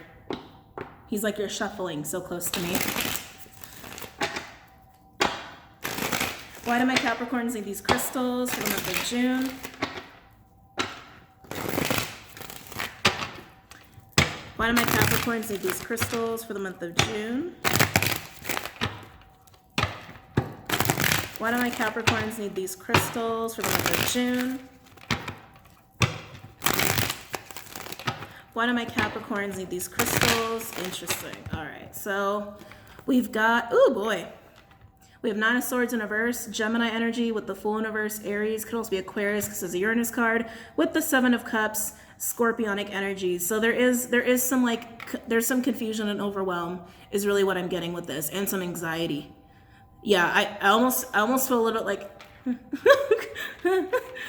He's like, you're shuffling so close to me. Why do my Capricorns need these crystals for the month of June? Why do my Capricorns need these crystals for the month of June? Why do my Capricorns need these crystals for the month of June? Why do my Capricorns need these crystals? Interesting. All right, so we've got, oh boy. We have Nine of Swords in reverse, Gemini energy with the Fool in reverse, Aries, could also be Aquarius because it's a Uranus card, with the Seven of Cups, Scorpionic energies. So there's some confusion and overwhelm is really what I'm getting with this, and some anxiety. Yeah, I almost feel a little bit like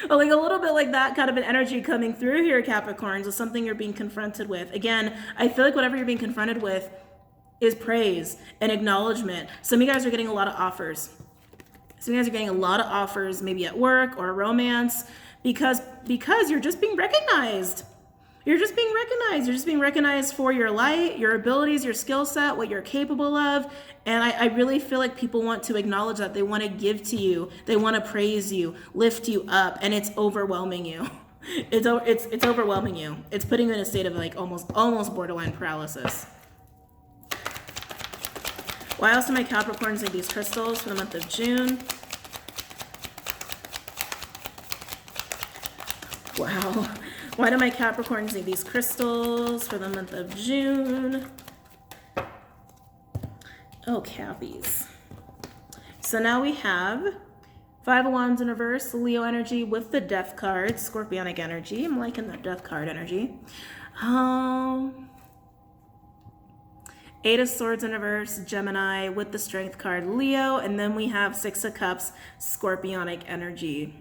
like a little bit like that kind of an energy coming through here, Capricorns, with something you're being confronted with. Again, I feel like whatever you're being confronted with is praise and acknowledgement. Some of you guys are getting a lot of offers. Some of you guys are getting a lot of offers, maybe at work or romance, because you're just being recognized. You're just being recognized. You're just being recognized for your light, your abilities, your skill set, what you're capable of. And I really feel like people want to acknowledge that. They want to give to you. They want to praise you, lift you up, and it's overwhelming you. It's overwhelming you. It's putting you in a state of like almost borderline paralysis. Why else do my Capricorns need these crystals for the month of June? Wow. Why do my Capricorns need these crystals for the month of June? Oh, Cappies. So now we have Five of Wands in reverse, Leo energy with the Death card, Scorpionic energy. I'm liking the Death card energy. Eight of Swords in reverse, Gemini with the Strength card, Leo. And then we have Six of Cups, Scorpionic energy.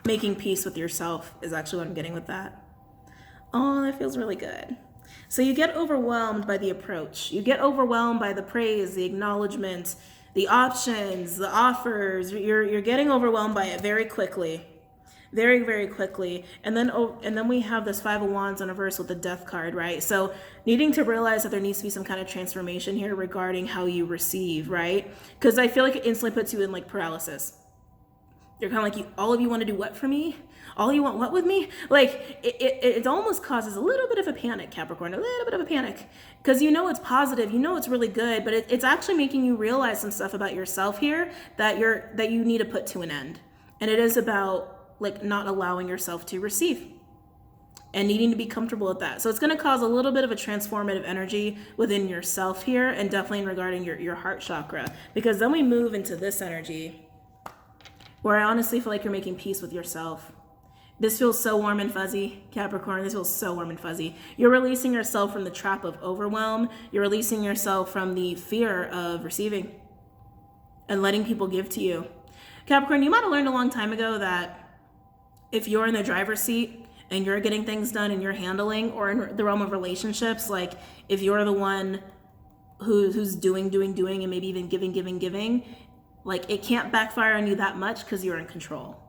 Making peace with yourself is actually what I'm getting with that. Oh, that feels really good. So you get overwhelmed by the approach. You get overwhelmed by the praise, the acknowledgement, the options, the offers. You're getting overwhelmed by it very quickly. Very, very quickly. And then we have this Five of Wands in reverse with the Death card, right? So needing to realize that there needs to be some kind of transformation here regarding how you receive, right? Because I feel like it instantly puts you in like paralysis. You're kind of like, all of you want to do what for me? All you want what with me? Like, it almost causes a little bit of a panic, Capricorn, a little bit of a panic. Because you know it's positive, you know it's really good, but it's actually making you realize some stuff about yourself here that you need to put to an end. And it is about, like, not allowing yourself to receive and needing to be comfortable with that. So it's going to cause a little bit of a transformative energy within yourself here, and definitely regarding your heart chakra. Because then we move into this energy where I honestly feel like you're making peace with yourself. This feels so warm and fuzzy, Capricorn. This feels so warm and fuzzy. You're releasing yourself from the trap of overwhelm. You're releasing yourself from the fear of receiving and letting people give to you. Capricorn, you might have learned a long time ago that if you're in the driver's seat and you're getting things done and you're handling, or in the realm of relationships, like if you're the one who's doing, and maybe even giving, like it can't backfire on you that much because you're in control.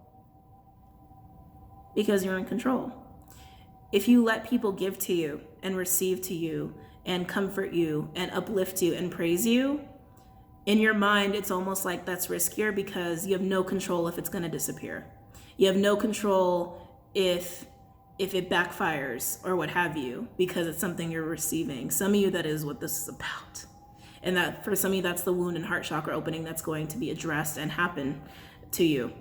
Because you're in control. If you let people give to you and receive to you and comfort you and uplift you and praise you, in your mind, it's almost like that's riskier because you have no control if it's going to disappear. You have no control if it backfires or what have you, because it's something you're receiving. Some of you, that is what this is about. And that for some of you, that's the wound and heart chakra opening that's going to be addressed and happen to you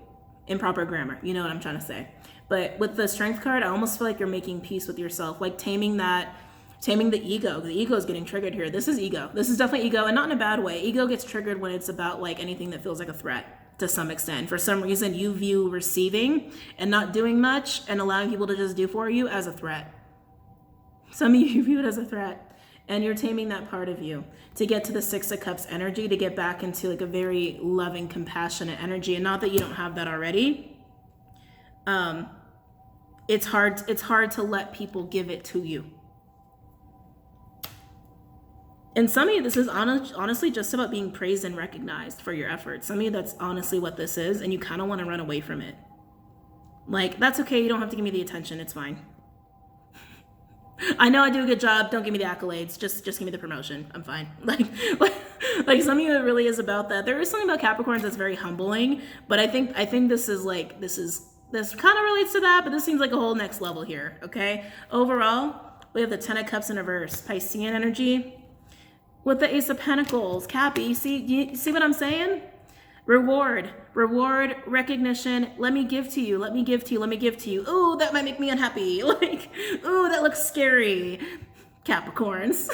in proper grammar. You know what I'm trying to say. But with the Strength card, I almost feel like you're making peace with yourself, like taming the ego. The ego is getting triggered here. This is ego. This is definitely ego, and not in a bad way. Ego gets triggered when it's about like anything that feels like a threat to some extent. For some reason, you view receiving and not doing much and allowing people to just do for you as a threat. Some of you view it as a threat, and you're taming that part of you to get to the Six of Cups energy, to get back into like a very loving, compassionate energy. And not that you don't have that already. It's hard to let people give it to you. And some of you, this is honestly just about being praised and recognized for your efforts. Some of you, that's honestly what this is, and you kind of want to run away from it. Like, that's okay, you don't have to give me the attention, it's fine. I know I do a good job. Don't give me the accolades. Just give me the promotion. I'm fine. Like some of you, it really is about that. There is something about Capricorns that's very humbling, but I think this is like, this kind of relates to that, but this seems like a whole next level here, okay? Overall, we have the 10 of Cups in reverse, Piscean energy, with the Ace of Pentacles. Cappy, you see what I'm saying? Reward, recognition. Let me give to you. Let me give to you. Let me give to you. Ooh, that might make me unhappy. Like, ooh, that looks scary. Capricorns.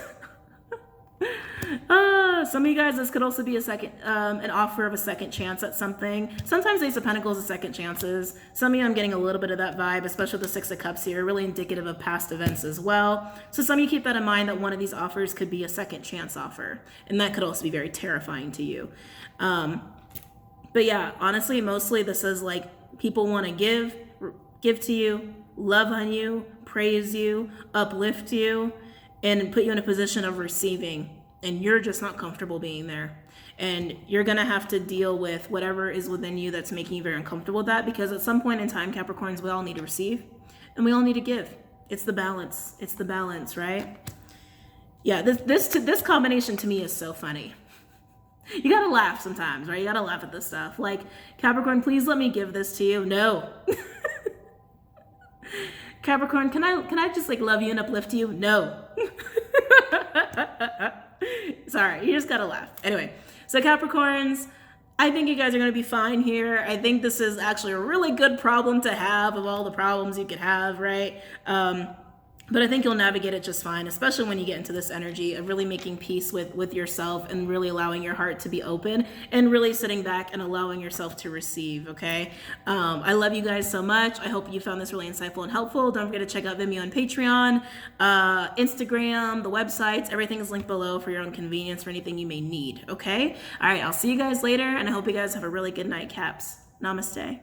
Some of you guys, this could also be an offer of a second chance at something. Sometimes Ace of Pentacles is second chances. Some of you, I'm getting a little bit of that vibe, especially with the Six of Cups here, really indicative of past events as well. So some of you keep that in mind, that one of these offers could be a second chance offer. And that could also be very terrifying to you. But yeah, honestly, mostly this is like people want to give to you, love on you, praise you, uplift you, and put you in a position of receiving. And you're just not comfortable being there. And you're going to have to deal with whatever is within you that's making you very uncomfortable with that, because at some point in time, Capricorns, we all need to receive and we all need to give. It's the balance. It's the balance, right? Yeah, this combination to me is so funny. You gotta laugh sometimes, right? You gotta laugh at this stuff. Like, Capricorn, please let me give this to you. No. Capricorn, can I just like love you and uplift you? No. Sorry, you just gotta laugh. Anyway, so Capricorns, I think you guys are gonna be fine here. I think this is actually a really good problem to have of all the problems you could have, right? But I think you'll navigate it just fine, especially when you get into this energy of really making peace with yourself and really allowing your heart to be open and really sitting back and allowing yourself to receive, okay? I love you guys so much. I hope you found this really insightful and helpful. Don't forget to check out Vimeo and Patreon, Instagram, the websites. Everything is linked below for your own convenience for anything you may need, okay? All right, I'll see you guys later, and I hope you guys have a really good night, Caps. Namaste.